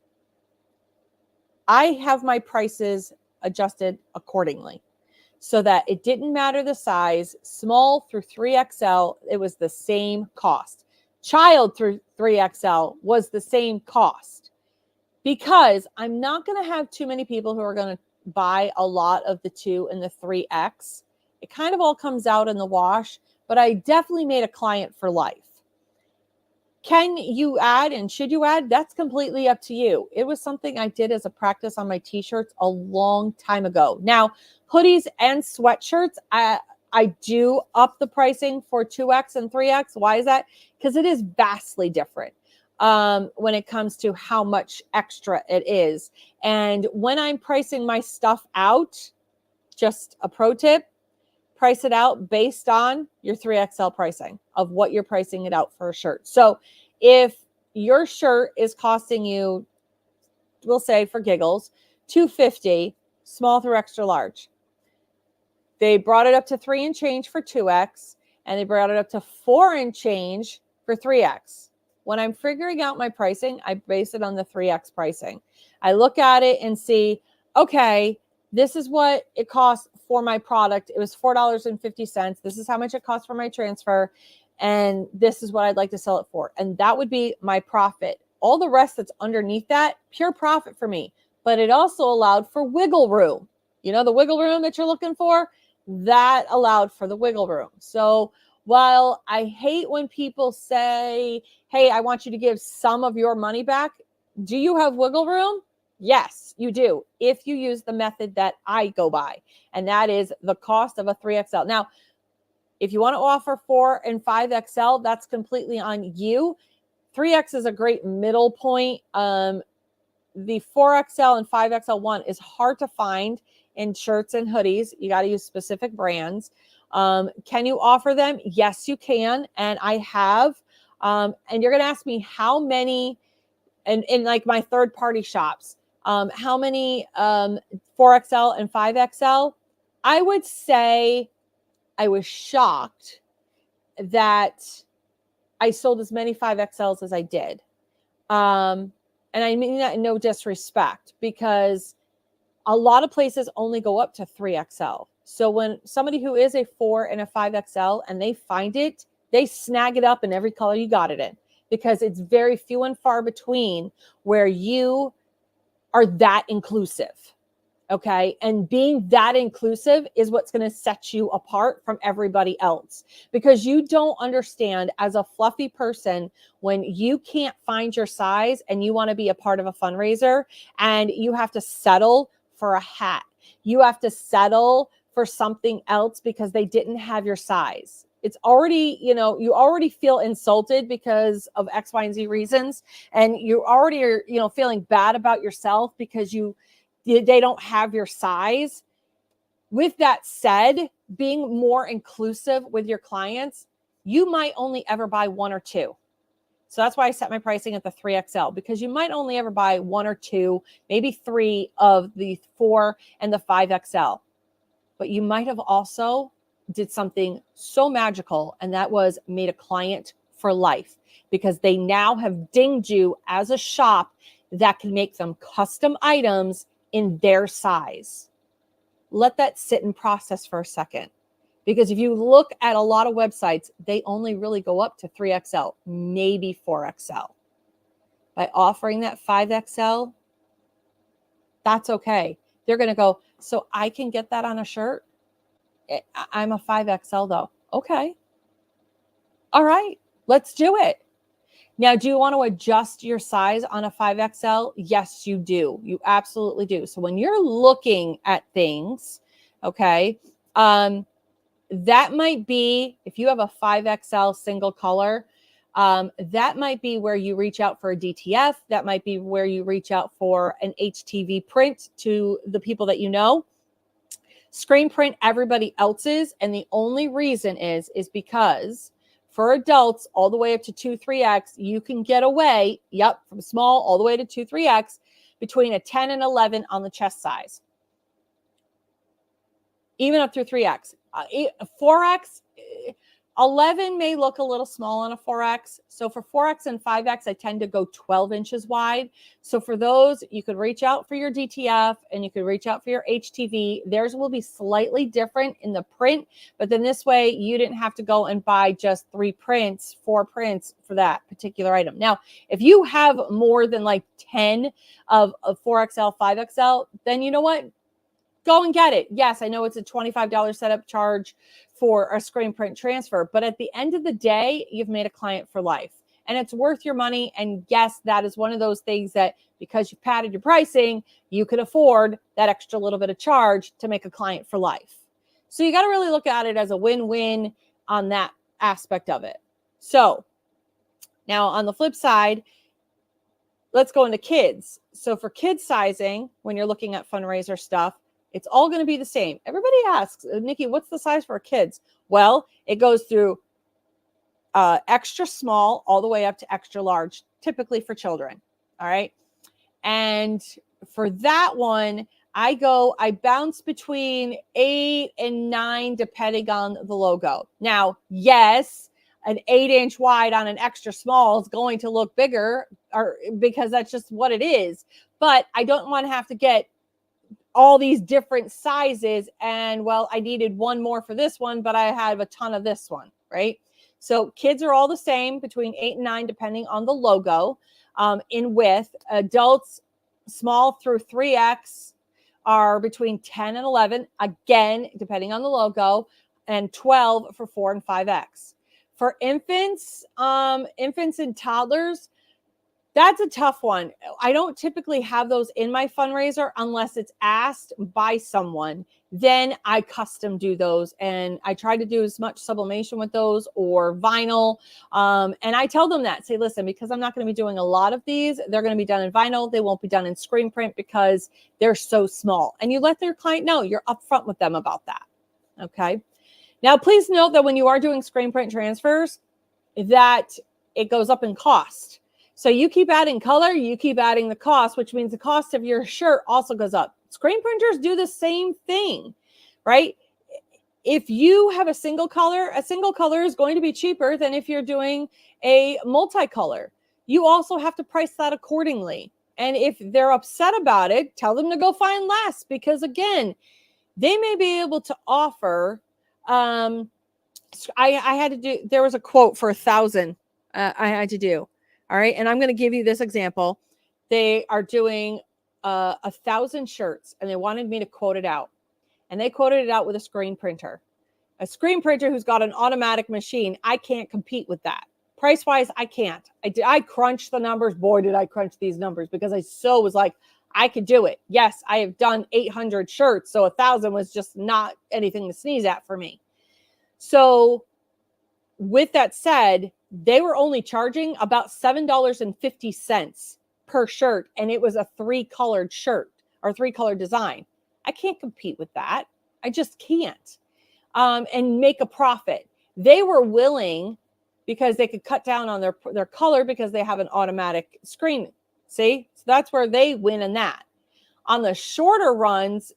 I have my prices adjusted accordingly so that it didn't matter the size, small through 3XL, it was the same cost. Child through 3XL was the same cost, because I'm not going to have too many people who are going to buy a lot of the 2 and the 3X. It kind of all comes out in the wash, but I definitely made a client for life. Can you add and should you add? That's completely up to you. It was something I did as a practice on my t-shirts a long time ago. Now, hoodies and sweatshirts, I do up the pricing for 2X and 3X. Why is that? Because it is vastly different when it comes to how much extra it is. And when I'm pricing my stuff out, just a pro tip, price it out based on your 3XL pricing of what you're pricing it out for a shirt. So if your shirt is costing you, we'll say for giggles, $250, small through extra large. They brought it up to 3 and change for 2X, and they brought it up to 4 and change for 3X. When I'm figuring out my pricing, I base it on the 3X pricing. I look at it and see, okay, this is what it costs for my product. It was $4.50. This is how much it costs for my transfer. and this is what I'd like to sell it for. And that would be my profit. All the rest that's underneath that, pure profit for me. But it also allowed for wiggle room. You know, the wiggle room that you're looking for, that allowed for the wiggle room. So while I hate when people say, hey, I want you to give some of your money back, do you have wiggle room? Yes, you do, if you use the method that I go by, and that is the cost of a 3XL. Now, if you want to offer 4 and 5XL, that's completely on you. 3X is a great middle point. The 4XL and 5XL1 is hard to find in shirts and hoodies. You got to use specific brands. Can you offer them? Yes, you can. And I have. And you're going to ask me how many, and in like my third party shops, how many 4XL and 5XL? I would say I was shocked that I sold as many 5XLs as I did. And I mean that in no disrespect, because a lot of places only go up to 3XL. So when somebody who is a 4 and a 5XL and they find it, they snag it up in every color you got it in, because it's very few and far between where you are that inclusive. Okay. And being that inclusive is what's going to set you apart from everybody else, because you don't understand, as a fluffy person, when you can't find your size and you want to be a part of a fundraiser and you have to settle for a hat, you have to settle for something else because they didn't have your size. It's already, you know, you already feel insulted because of X, Y, and Z reasons. And you already are, you know, feeling bad about yourself because they don't have your size. With that said, being more inclusive with your clients, you might only ever buy 1 or 2. So that's why I set my pricing at the 3XL, because you might only ever buy 1 or 2, maybe 3 of the 4 and the 5XL. But you might have also did something so magical, and that was made a client for life, because they now have dinged you as a shop that can make them custom items in their size. Let that sit and process for a second. Because if you look at a lot of websites, they only really go up to 3XL, maybe 4XL. By offering that 5XL, that's okay. They're going to go, so I can get that on a shirt? I'm a 5XL though. Okay. All right, let's do it. Now, do you want to adjust your size on a 5XL? Yes, you do. You absolutely do. So when you're looking at things, okay, that might be, if you have a 5XL single color, that might be where you reach out for a DTF. That might be where you reach out for an HTV print to the people that you know. Screen print everybody else's. And the only reason is because for adults all the way up to 2-3X, you can get away, from small all the way to 2-3X, between a 10 and 11 on the chest size. Even up through 3X. 4X, 11 may look a little small on a 4X. So for 4X and 5X, I tend to go 12 inches wide. So for those, you could reach out for your DTF and you could reach out for your HTV. Theirs will be slightly different in the print, but then this way you didn't have to go and buy just 4 prints for that particular item. Now, if you have more than like 10 of 4XL, 5XL, then you know what? Go and get it. Yes, I know it's a $25 setup charge for a screen print transfer, but at the end of the day, you've made a client for life and it's worth your money. And yes, that is one of those things that because you padded your pricing, you could afford that extra little bit of charge to make a client for life. So you got to really look at it as a win-win on that aspect of it. So now on the flip side, let's go into kids. So for kids sizing, when you're looking at fundraiser stuff, it's all going to be the same. Everybody asks, Nikki, what's the size for kids? Well, it goes through extra small all the way up to extra large, typically for children. All right. And for that one, I bounce between 8 and 9, depending on the logo. Now, yes, an 8-inch wide on an extra small is going to look bigger, or because that's just what it is. But I don't want to have to get all these different sizes and, well, I needed one more for this one, but I have a ton of this one, right? So kids are all the same between 8 and 9, depending on the logo. In width, adults small through 3X are between 10 and 11, again, depending on the logo, and 12 for 4 and 5X. For infants, infants and toddlers, that's a tough one. I don't typically have those in my fundraiser unless it's asked by someone. Then I custom do those, and I try to do as much sublimation with those or vinyl. And I tell them that, say, listen, because I'm not going to be doing a lot of these, they're going to be done in vinyl. They won't be done in screen print because they're so small. And you let their client know, you're upfront with them about that. Okay. Now, please note that when you are doing screen print transfers, that it goes up in cost. So you keep adding color, you keep adding the cost, which means the cost of your shirt also goes up. Screen printers do the same thing, right? If you have a single color is going to be cheaper than if you're doing a multicolor. You also have to price that accordingly. And if they're upset about it, tell them to go find less, because again, they may be able to offer, I had to do, there was a quote for 1,000 I had to do. All right. And I'm going to give you this example. They are doing 1,000 shirts and they wanted me to quote it out. And they quoted it out with a screen printer. A screen printer who's got an automatic machine. I can't compete with that. Price wise, I can't. I crunched the numbers. Boy, did I crunch these numbers, because I so was like, I could do it. Yes, I have done 800 shirts. So 1,000 was just not anything to sneeze at for me. So with that said, they were only charging about $7.50 per shirt. And it was a 3-colored shirt or 3-color design. I can't compete with that. I just can't. And make a profit. They were willing, because they could cut down on their color because they have an automatic screen. See? So that's where they win in that. On the shorter runs,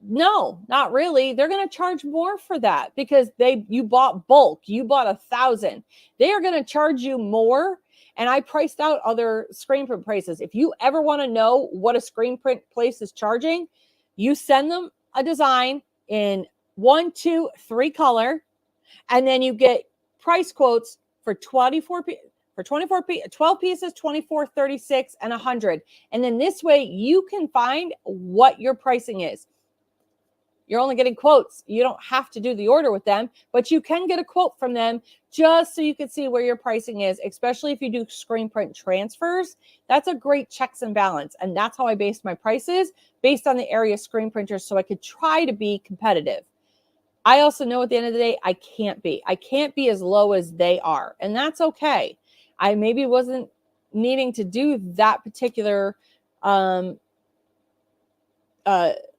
no, not really. They're going to charge more for that because you bought bulk. You bought 1,000. They are going to charge you more. And I priced out other screen print prices. If you ever want to know what a screen print place is charging, you send them a design in 1, 2, 3 color, and then you get price quotes for 12 pieces, 24, 36, and 100. And then this way you can find what your pricing is. You're only getting quotes. You don't have to do the order with them, but you can get a quote from them just so you can see where your pricing is, especially if you do screen print transfers. That's a great checks and balance. And that's how I based my prices, based on the area screen printers, so I could try to be competitive. I also know at the end of the day, I can't be as low as they are. And that's okay. I maybe wasn't needing to do that particular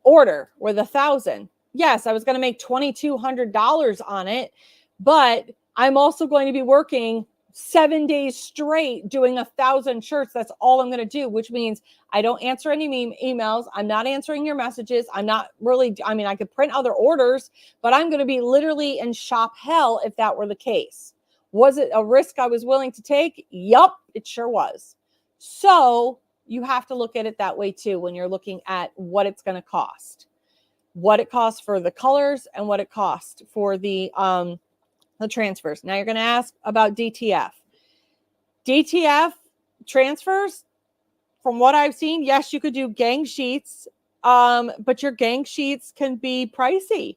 order with 1,000. Yes, I was going to make $2,200 on it, but I'm also going to be working 7 days straight doing 1,000 shirts. That's all I'm going to do, which means I don't answer any emails. I'm not answering your messages. I'm not really, I could print other orders, but I'm going to be literally in shop hell if that were the case. Was it a risk I was willing to take? Yup, it sure was. So you have to look at it that way too when you're looking at what it's going to cost, what it costs for the colors and what it costs for the transfers. Now you're going to ask about DTF. DTF transfers, from what I've seen, yes, you could do gang sheets, but your gang sheets can be pricey.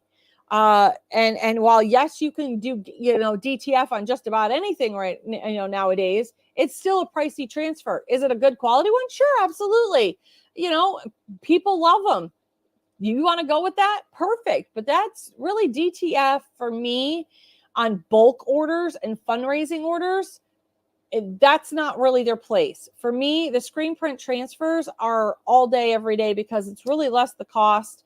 And while yes, you can do DTF on just about anything right nowadays, it's still a pricey transfer. Is it a good quality one? Sure, absolutely. People love them. You want to go with that? Perfect. But that's really DTF for me on bulk orders and fundraising orders. That's not really their place. For me, the screen print transfers are all day, every day, because it's really less the cost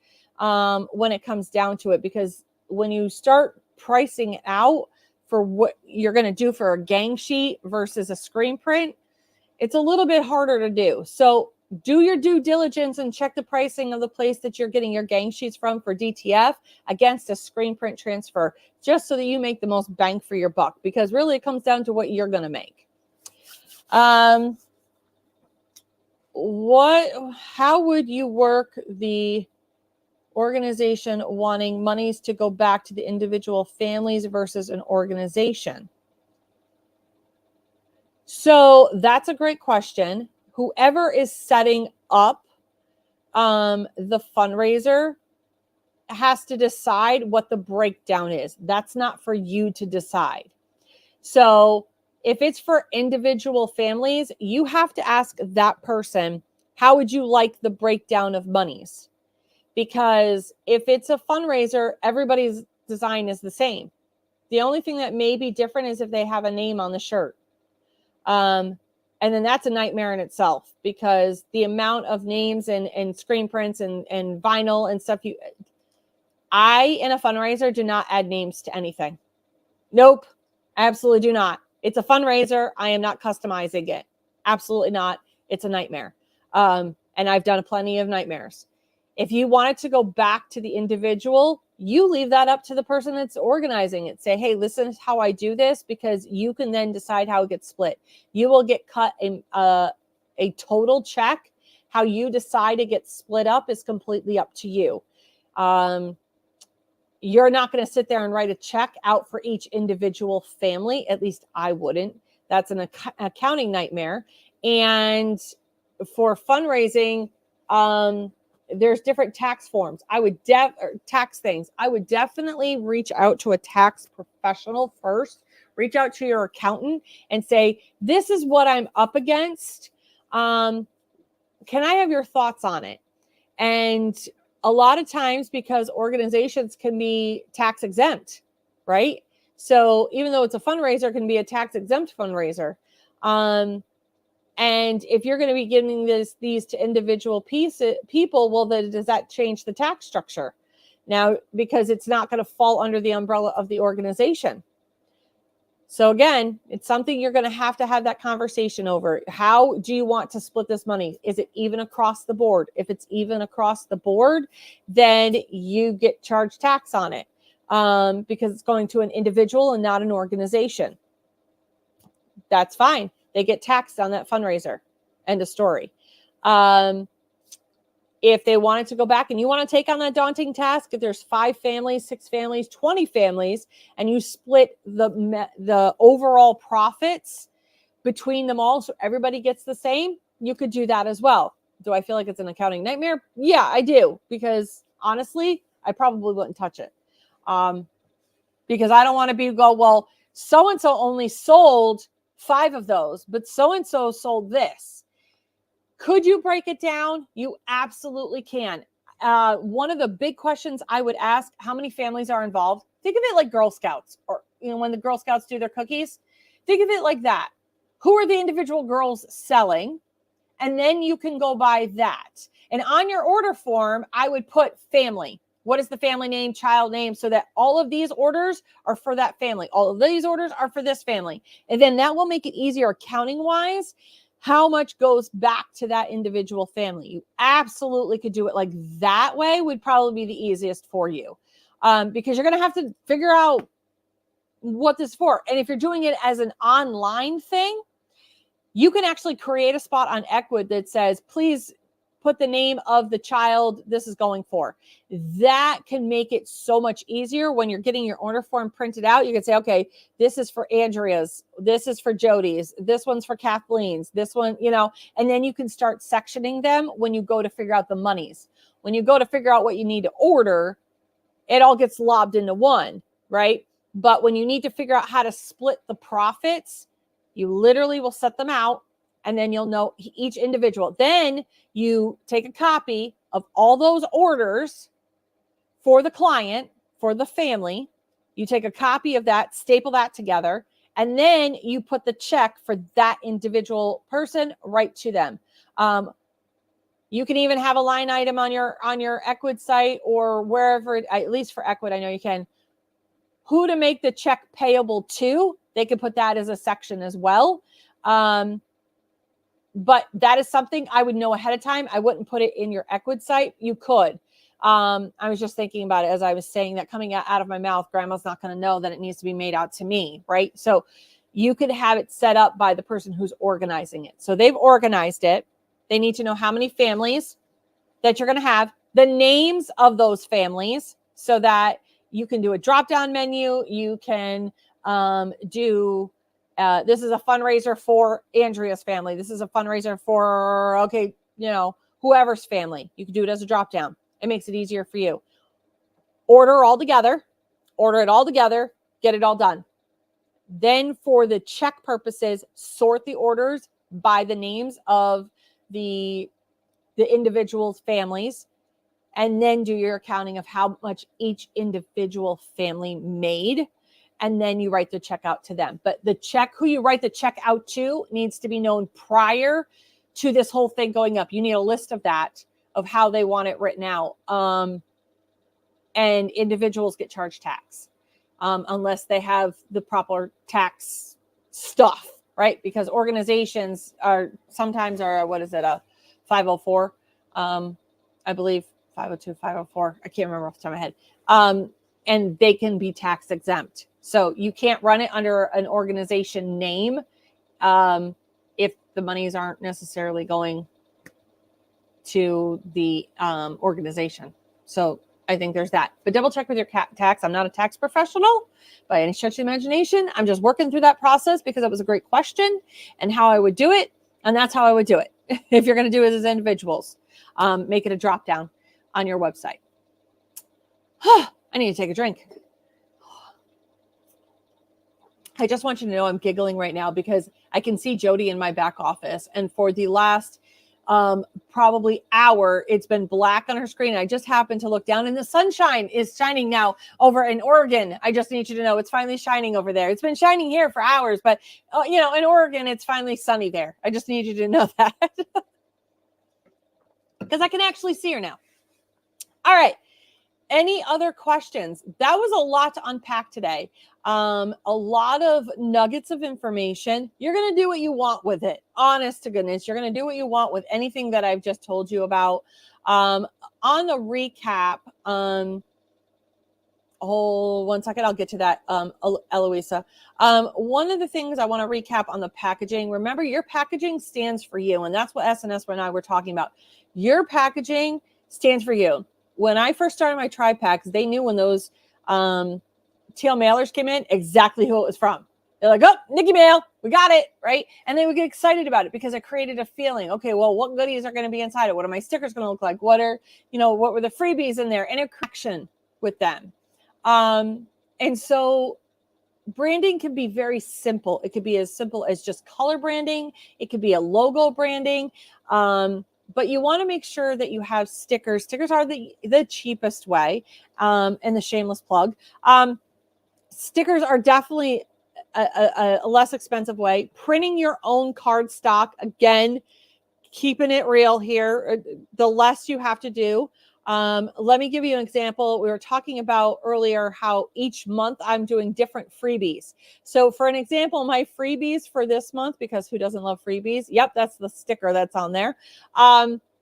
when it comes down to it. Because when you start pricing it out for what you're going to do for a gang sheet versus a screen print, it's a little bit harder to do. So do your due diligence and check the pricing of the place that you're getting your gang sheets from for DTF against a screen print transfer, just so that you make the most bang for your buck, because really it comes down to what you're going to make. How would you work the organization wanting monies to go back to the individual families versus an organization? So that's a great question. Whoever is setting up the fundraiser has to decide what the breakdown is. That's not for you to decide. So if it's for individual families, you have to ask that person, how would you like the breakdown of monies? Because if it's a fundraiser, everybody's design is the same. The only thing that may be different is if they have a name on the shirt. And then that's a nightmare in itself, because the amount of names and screen prints and vinyl and stuff, I, in a fundraiser, do not add names to anything. Nope, absolutely do not. It's a fundraiser. I am not customizing it. Absolutely not. It's a nightmare. And I've done plenty of nightmares. If you want it to go back to the individual, you leave that up to the person that's organizing it. Say, hey, listen to how I do this, because you can then decide how it gets split. You will get cut a total check. How you decide it gets split up is completely up to you. You're not going to sit there and write a check out for each individual family. At least I wouldn't. That's an accounting nightmare. And for fundraising, there's different tax forms. Tax things. I would definitely reach out to a tax professional first. Reach out to your accountant and say, this is what I'm up against. Can I have your thoughts on it? And a lot of times, because organizations can be tax exempt, right? So even though it's a fundraiser, it can be a tax exempt fundraiser. And if you're going to be giving these to individual people, well, then does that change the tax structure? Now, because it's not going to fall under the umbrella of the organization. So again, it's something you're going to have that conversation over. How do you want to split this money? Is it even across the board? If it's even across the board, then you get charged tax on it, because it's going to an individual and not an organization. That's fine. They get taxed on that fundraiser. End of story. If they wanted to go back and you want to take on that daunting task, if there's 5 families, 6 families, 20 families, and you split the overall profits between them all so everybody gets the same, you could do that as well. Do I feel like it's an accounting nightmare? Yeah, I do, because honestly, I probably wouldn't touch it. Because I don't want to go, well, so-and-so only sold 5 of those, but so-and-so sold this. Could you break it down? You absolutely can. One of the big questions I would ask, how many families are involved? Think of it like Girl Scouts, or when the Girl Scouts do their cookies. Think of it like that. Who are the individual girls selling? And then you can go by that. And on your order form, I would put family. What is the family name, child name, so that all of these orders are for that family. All of these orders are for this family. And then that will make it easier accounting wise. How much goes back to that individual family? You absolutely could do it like that way. Would probably be the easiest for you, because you're going to have to figure out what this is for. And if you're doing it as an online thing, you can actually create a spot on Equid that says, please put the name of the child this is going for. That can make it so much easier when you're getting your order form printed out. You can say, okay, this is for Andrea's, this is for Jody's, this one's for Kathleen's, this one, and then you can start sectioning them when you go to figure out the monies. When you go to figure out what you need to order, it all gets lobbed into one, right? But when you need to figure out how to split the profits, you literally will set them out, and then you'll know each individual. Then you take a copy of all those orders for the client, for the family. You take a copy of that, staple that together, and then you put the check for that individual person right to them. You can even have a line item on your Equid site or wherever, at least for Equid, I know you can, who to make the check payable to. They can put that as a section as well. But that is something I would know ahead of time. I wouldn't put it in your Equid site. You could. I was just thinking about it as I was saying that, coming out of my mouth. Grandma's not going to know that it needs to be made out to me, right? So you could have it set up by the person who's organizing it. So they've organized it. They need to know how many families that you're going to have, the names of those families, so that you can do a drop-down menu. You can do This is a fundraiser for Andrea's family. This is a fundraiser for, okay, whoever's family. You can do it as a drop down. It makes it easier for you. Order it all together, get it all done. Then for the check purposes, sort the orders by the names of the individual's families, and then do your accounting of how much each individual family made. And then you write the check out to them. But the check, who you write the check out to, needs to be known prior to this whole thing going up. You need a list of that, of how they want it written out. And individuals get charged tax unless they have the proper tax stuff, right? Because organizations sometimes are, what is it, a 504? I believe 502, 504. I can't remember off the top of my head. And they can be tax exempt. So you can't run it under an organization name if the monies aren't necessarily going to the organization. So I think there's that. But double check with your tax. I'm not a tax professional by any stretch of the imagination. I'm just working through that process because it was a great question and how I would do it. And that's how I would do it. If you're going to do it as individuals, make it a drop down on your website. I need to take a drink. I just want you to know I'm giggling right now because I can see Jody in my back office. And for the last probably hour, it's been black on her screen. I just happened to look down and the sunshine is shining now over in Oregon. I just need you to know it's finally shining over there. It's been shining here for hours, but in Oregon, it's finally sunny there. I just need you to know that because I can actually see her now. All right. Any other questions? That was a lot to unpack today. A lot of nuggets of information. You're going to do what you want with it. Honest to goodness, you're going to do what you want with anything that I've just told you about. On the recap, one second, I'll get to that, Eloisa. One of the things I want to recap on the packaging, remember your packaging stands for you, and that's what SNS and I were talking about. Your packaging stands for you. When I first started my tri packs, they knew when those tail mailers came in exactly who it was from. They're like, oh, Nikki Mail, we got it, right? And they would get excited about it because it created a feeling. Okay, well, what goodies are going to be inside it? What are my stickers going to look like? What were the freebies in there? And a connection with them. And so branding can be very simple. It could be as simple as just color branding. It could be a logo branding. But you want to make sure that you have stickers. Stickers are the cheapest way, and the shameless plug. Stickers are definitely a less expensive way. Printing your own card stock, again, keeping it real here, the less you have to do. Let me give you an example. We were talking about earlier how each month I'm doing different freebies. So for an example, my freebies for this month, because who doesn't love freebies? Yep, that's the sticker that's on there.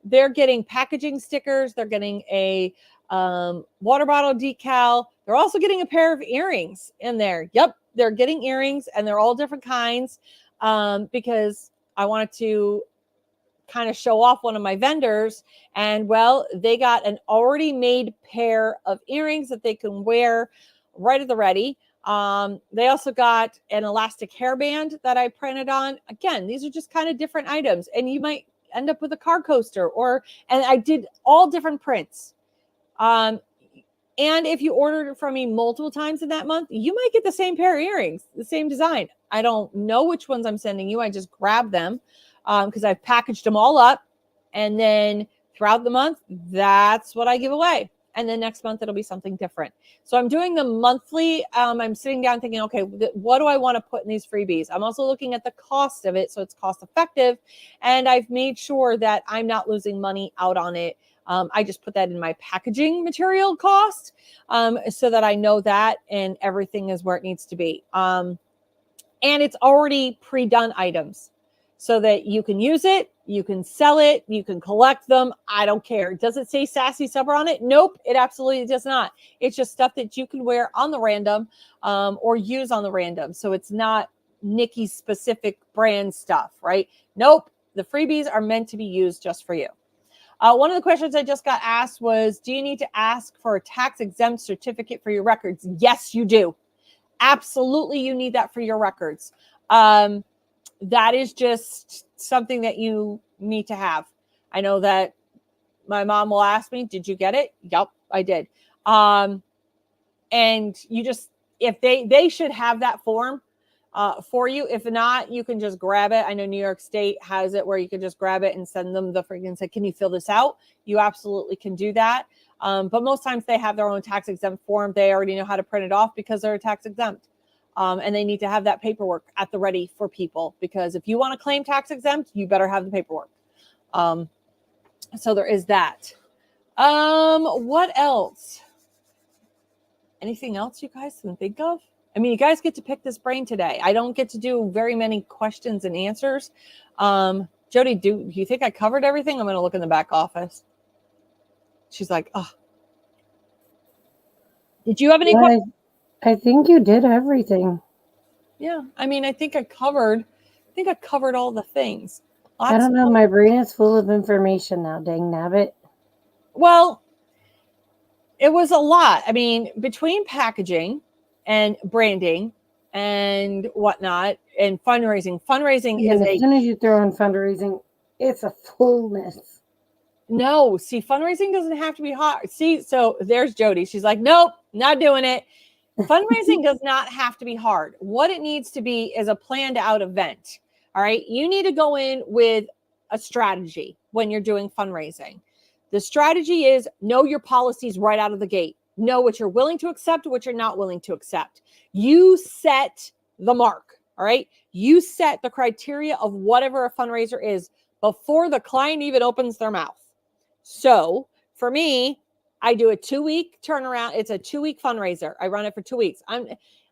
They're getting packaging stickers. They're getting a water bottle decal. They're also getting a pair of earrings in there. Yep, they're getting earrings, and they're all different kinds because I wanted to kind of show off one of my vendors, and well, they got an already made pair of earrings that they can wear right at the ready. They also got an elastic hairband that I printed on. Again, these are just kind of different items, and you might end up with a card coaster, and I did all different prints. And if you ordered from me multiple times in that month, you might get the same pair of earrings, the same design. I don't know which ones I'm sending you. I just grabbed them because I've packaged them all up. And then throughout the month, that's what I give away. And then next month, it'll be something different. So I'm doing them monthly. I'm sitting down thinking, okay, what do I want to put in these freebies? I'm also looking at the cost of it, so it's cost effective. And I've made sure that I'm not losing money out on it. I just put that in my packaging material cost so that I know that and everything is where it needs to be. And it's already pre-done items so that you can use it, you can sell it, you can collect them. I don't care. Does it say Sassy Supper on it? Nope, it absolutely does not. It's just stuff that you can wear on the random or use on the random. So it's not Nikki's specific brand stuff, right? Nope. The freebies are meant to be used just for you. One of the questions I just got asked was, do you need to ask for a tax exempt certificate for your records? Yes, you do. Absolutely, you need that for your records. That is just something that you need to have. I know that my mom will ask me, did you get it? Yep, I did. And you just, if they should have that form for you. If not, you can just grab it. I know New York State has it where you can just grab it and send them the freaking, say, can you fill this out? You absolutely can do that. But most times they have their own tax exempt form. They already know how to print it off because they're tax exempt. And they need to have that paperwork at the ready for people, because if you want to claim tax exempt, you better have the paperwork. So there is that. What else? Anything else you guys can think of? I mean, you guys get to pick this brain today. I don't get to do very many questions and answers. Jody, do you think I covered everything? I'm going to look in the back office. She's like, oh. Did you have any questions? I think you did everything. Yeah, I mean, I think I covered all the things. I don't know. My brain is full of information now, dang nabbit. Well, it was a lot. I mean, between packaging and branding and whatnot and fundraising is as soon as you throw in fundraising, it's a fullness. No, see, fundraising doesn't have to be hard. See, so there's Jody. She's like, nope, not doing it. Fundraising does not have to be hard. What it needs to be is a planned out event. All right. You need to go in with a strategy when you're doing fundraising. The strategy is know your policies right out of the gate. Know what you're willing to accept, what you're not willing to accept. You set the mark. All right. You set the criteria of whatever a fundraiser is before the client even opens their mouth. So for me, I do a 2-week turnaround. It's a 2-week fundraiser. I run it for 2 weeks.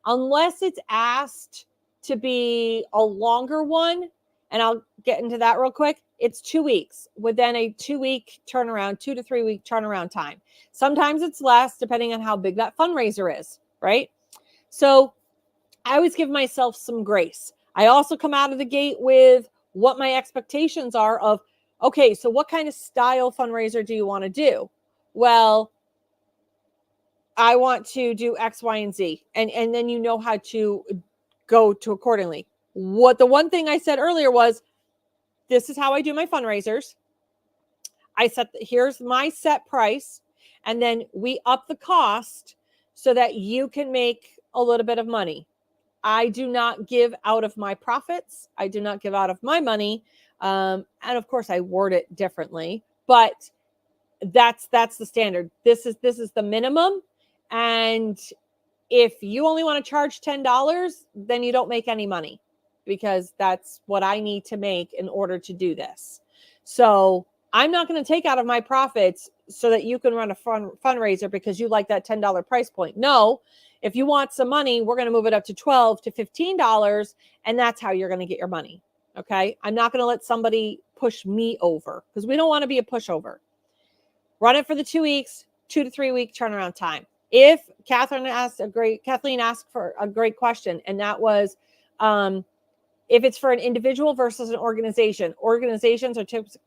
Unless it's asked to be a longer one, and I'll get into that real quick. It's 2 weeks with then a 2-week turnaround, 2 to 3 week turnaround time. Sometimes it's less depending on how big that fundraiser is, right? So I always give myself some grace. I also come out of the gate with what my expectations are of, okay, so what kind of style fundraiser do you want to do? Well, I want to do X, Y, and Z. And then you know how to go to accordingly. The one thing I said earlier was, this is how I do my fundraisers. Here's my set price. And then we up the cost so that you can make a little bit of money. I do not give out of my profits. I do not give out of my money. And of course I word it differently, but that's the standard. This is the minimum. And if you only want to charge $10, then you don't make any money, because that's what I need to make in order to do this. So I'm not going to take out of my profits so that you can run a fundraiser because you like that $10 price point. No, if you want some money, we're going to move it up to $12 to $15, and that's how you're going to get your money. Okay. I'm not going to let somebody push me over, because we don't want to be a pushover. Run it for the 2 weeks, 2 to 3 week turnaround time. If Kathleen asked for a great question, and that was, if it's for an individual versus an organization. Organizations are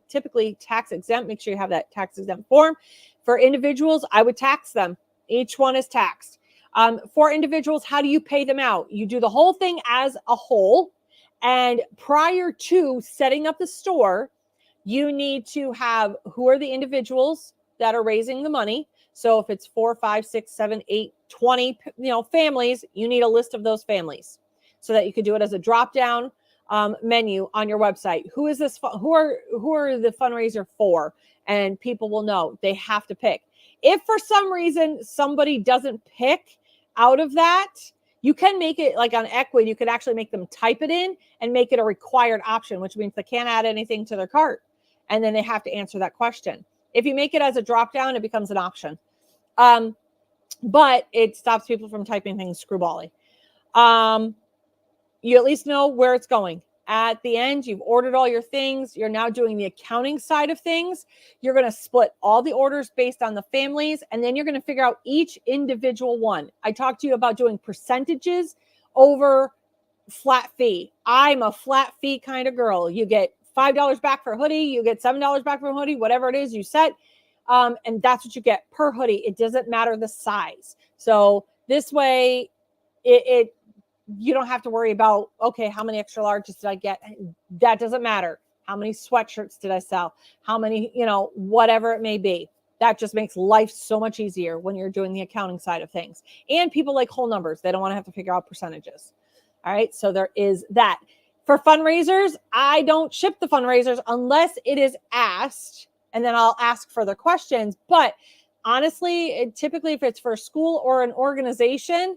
typically tax exempt. Make sure you have that tax exempt form. For individuals, I would tax them. Each one is taxed. For individuals, how do you pay them out? You do the whole thing as a whole. And prior to setting up the store, you need to have who are the individuals that are raising the money. So if it's 4, 5, 6, 7, 8, 20, families, you need a list of those families so that you could do it as a drop-down menu on your website. Who is this? Who are the fundraiser for? And people will know. They have to pick. If for some reason somebody doesn't pick out of that, you can make it like on Equid. You could actually make them type it in and make it a required option, which means they can't add anything to their cart. And then they have to answer that question. If you make it as a drop-down, it becomes an option. But it stops people from typing things screwbally. You at least know where it's going. At the end, you've ordered all your things. You're now doing the accounting side of things. You're going to split all the orders based on the families, and then you're going to figure out each individual one. I talked to you about doing percentages over flat fee. I'm a flat fee kind of girl. You get $5 back for a hoodie. You get $7 back for a hoodie, whatever it is you set. And that's what you get per hoodie. It doesn't matter the size. So this way, you don't have to worry about, okay, how many extra larges did I get? That doesn't matter. How many sweatshirts did I sell? How many, whatever it may be. That just makes life so much easier when you're doing the accounting side of things. And people like whole numbers. They don't want to have to figure out percentages. All right. So there is that. For fundraisers, I don't ship the fundraisers unless it is asked, and then I'll ask further questions. But honestly, typically if it's for a school or an organization,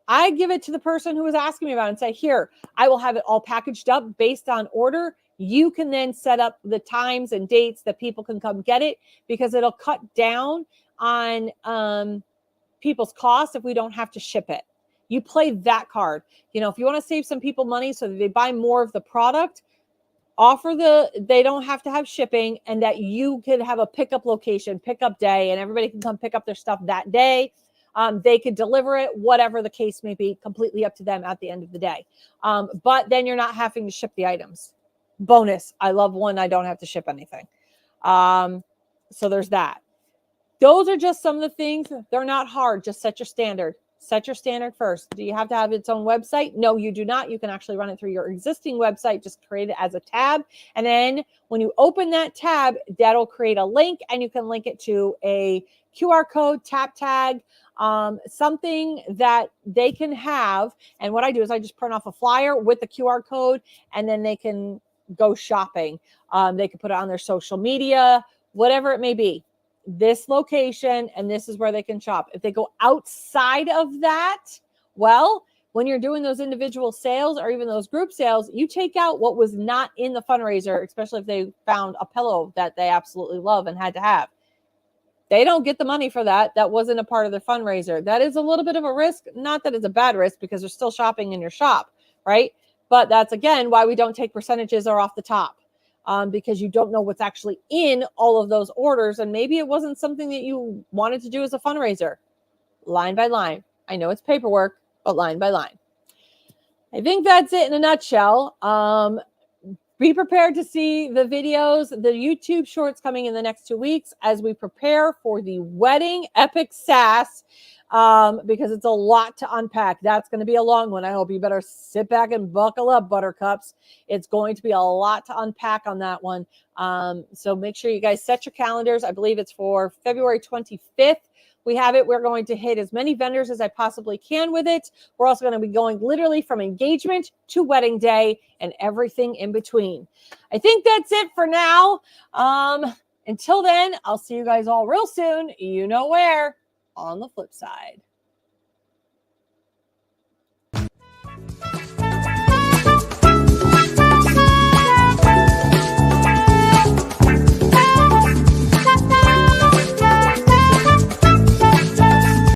I give it to the person who was asking me about it and say, here, I will have it all packaged up based on order. You can then set up the times and dates that people can come get it, because it'll cut down on people's costs if we don't have to ship it. You play that card. If you want to save some people money so that they buy more of the product, they don't have to have shipping, and that you could have a pickup location, pickup day, and everybody can come pick up their stuff that day. They could deliver it, whatever the case may be, completely up to them at the end of the day. But then you're not having to ship the items. Bonus. I love when I don't have to ship anything. So there's that. Those are just some of the things. They're not hard. Just set your standard. Set your standard first. Do you have to have its own website? No, you do not. You can actually run it through your existing website. Just create it as a tab. And then when you open that tab, that'll create a link, and you can link it to a QR code, tap tag, something that they can have. And what I do is I just print off a flyer with the QR code, and then they can go shopping. They can put it on their social media, whatever it may be. This location, and this is where they can shop. If they go outside of that, well, when you're doing those individual sales or even those group sales, you take out what was not in the fundraiser, especially if they found a pillow that they absolutely love and had to have. They don't get the money for that. That wasn't a part of the fundraiser. That is a little bit of a risk. Not that it's a bad risk, because they're still shopping in your shop, right? But that's, again, why we don't take percentages or off the top. Because you don't know what's actually in all of those orders. And maybe it wasn't something that you wanted to do as a fundraiser. Line by line. I know it's paperwork, but line by line. I think that's it in a nutshell. Be prepared to see the videos, the YouTube shorts coming in the next 2 weeks as we prepare for the wedding epic Sass, because it's a lot to unpack. That's going to be a long one. I hope you better sit back and buckle up, buttercups. It's going to be a lot to unpack on that one. So make sure you guys set your calendars. I believe it's for February 25th. We have it. We're going to hit as many vendors as I possibly can with it. We're also going to be going literally from engagement to wedding day and everything in between. I think that's it for now. Until then, I'll see you guys all real soon. You know where, on the flip side.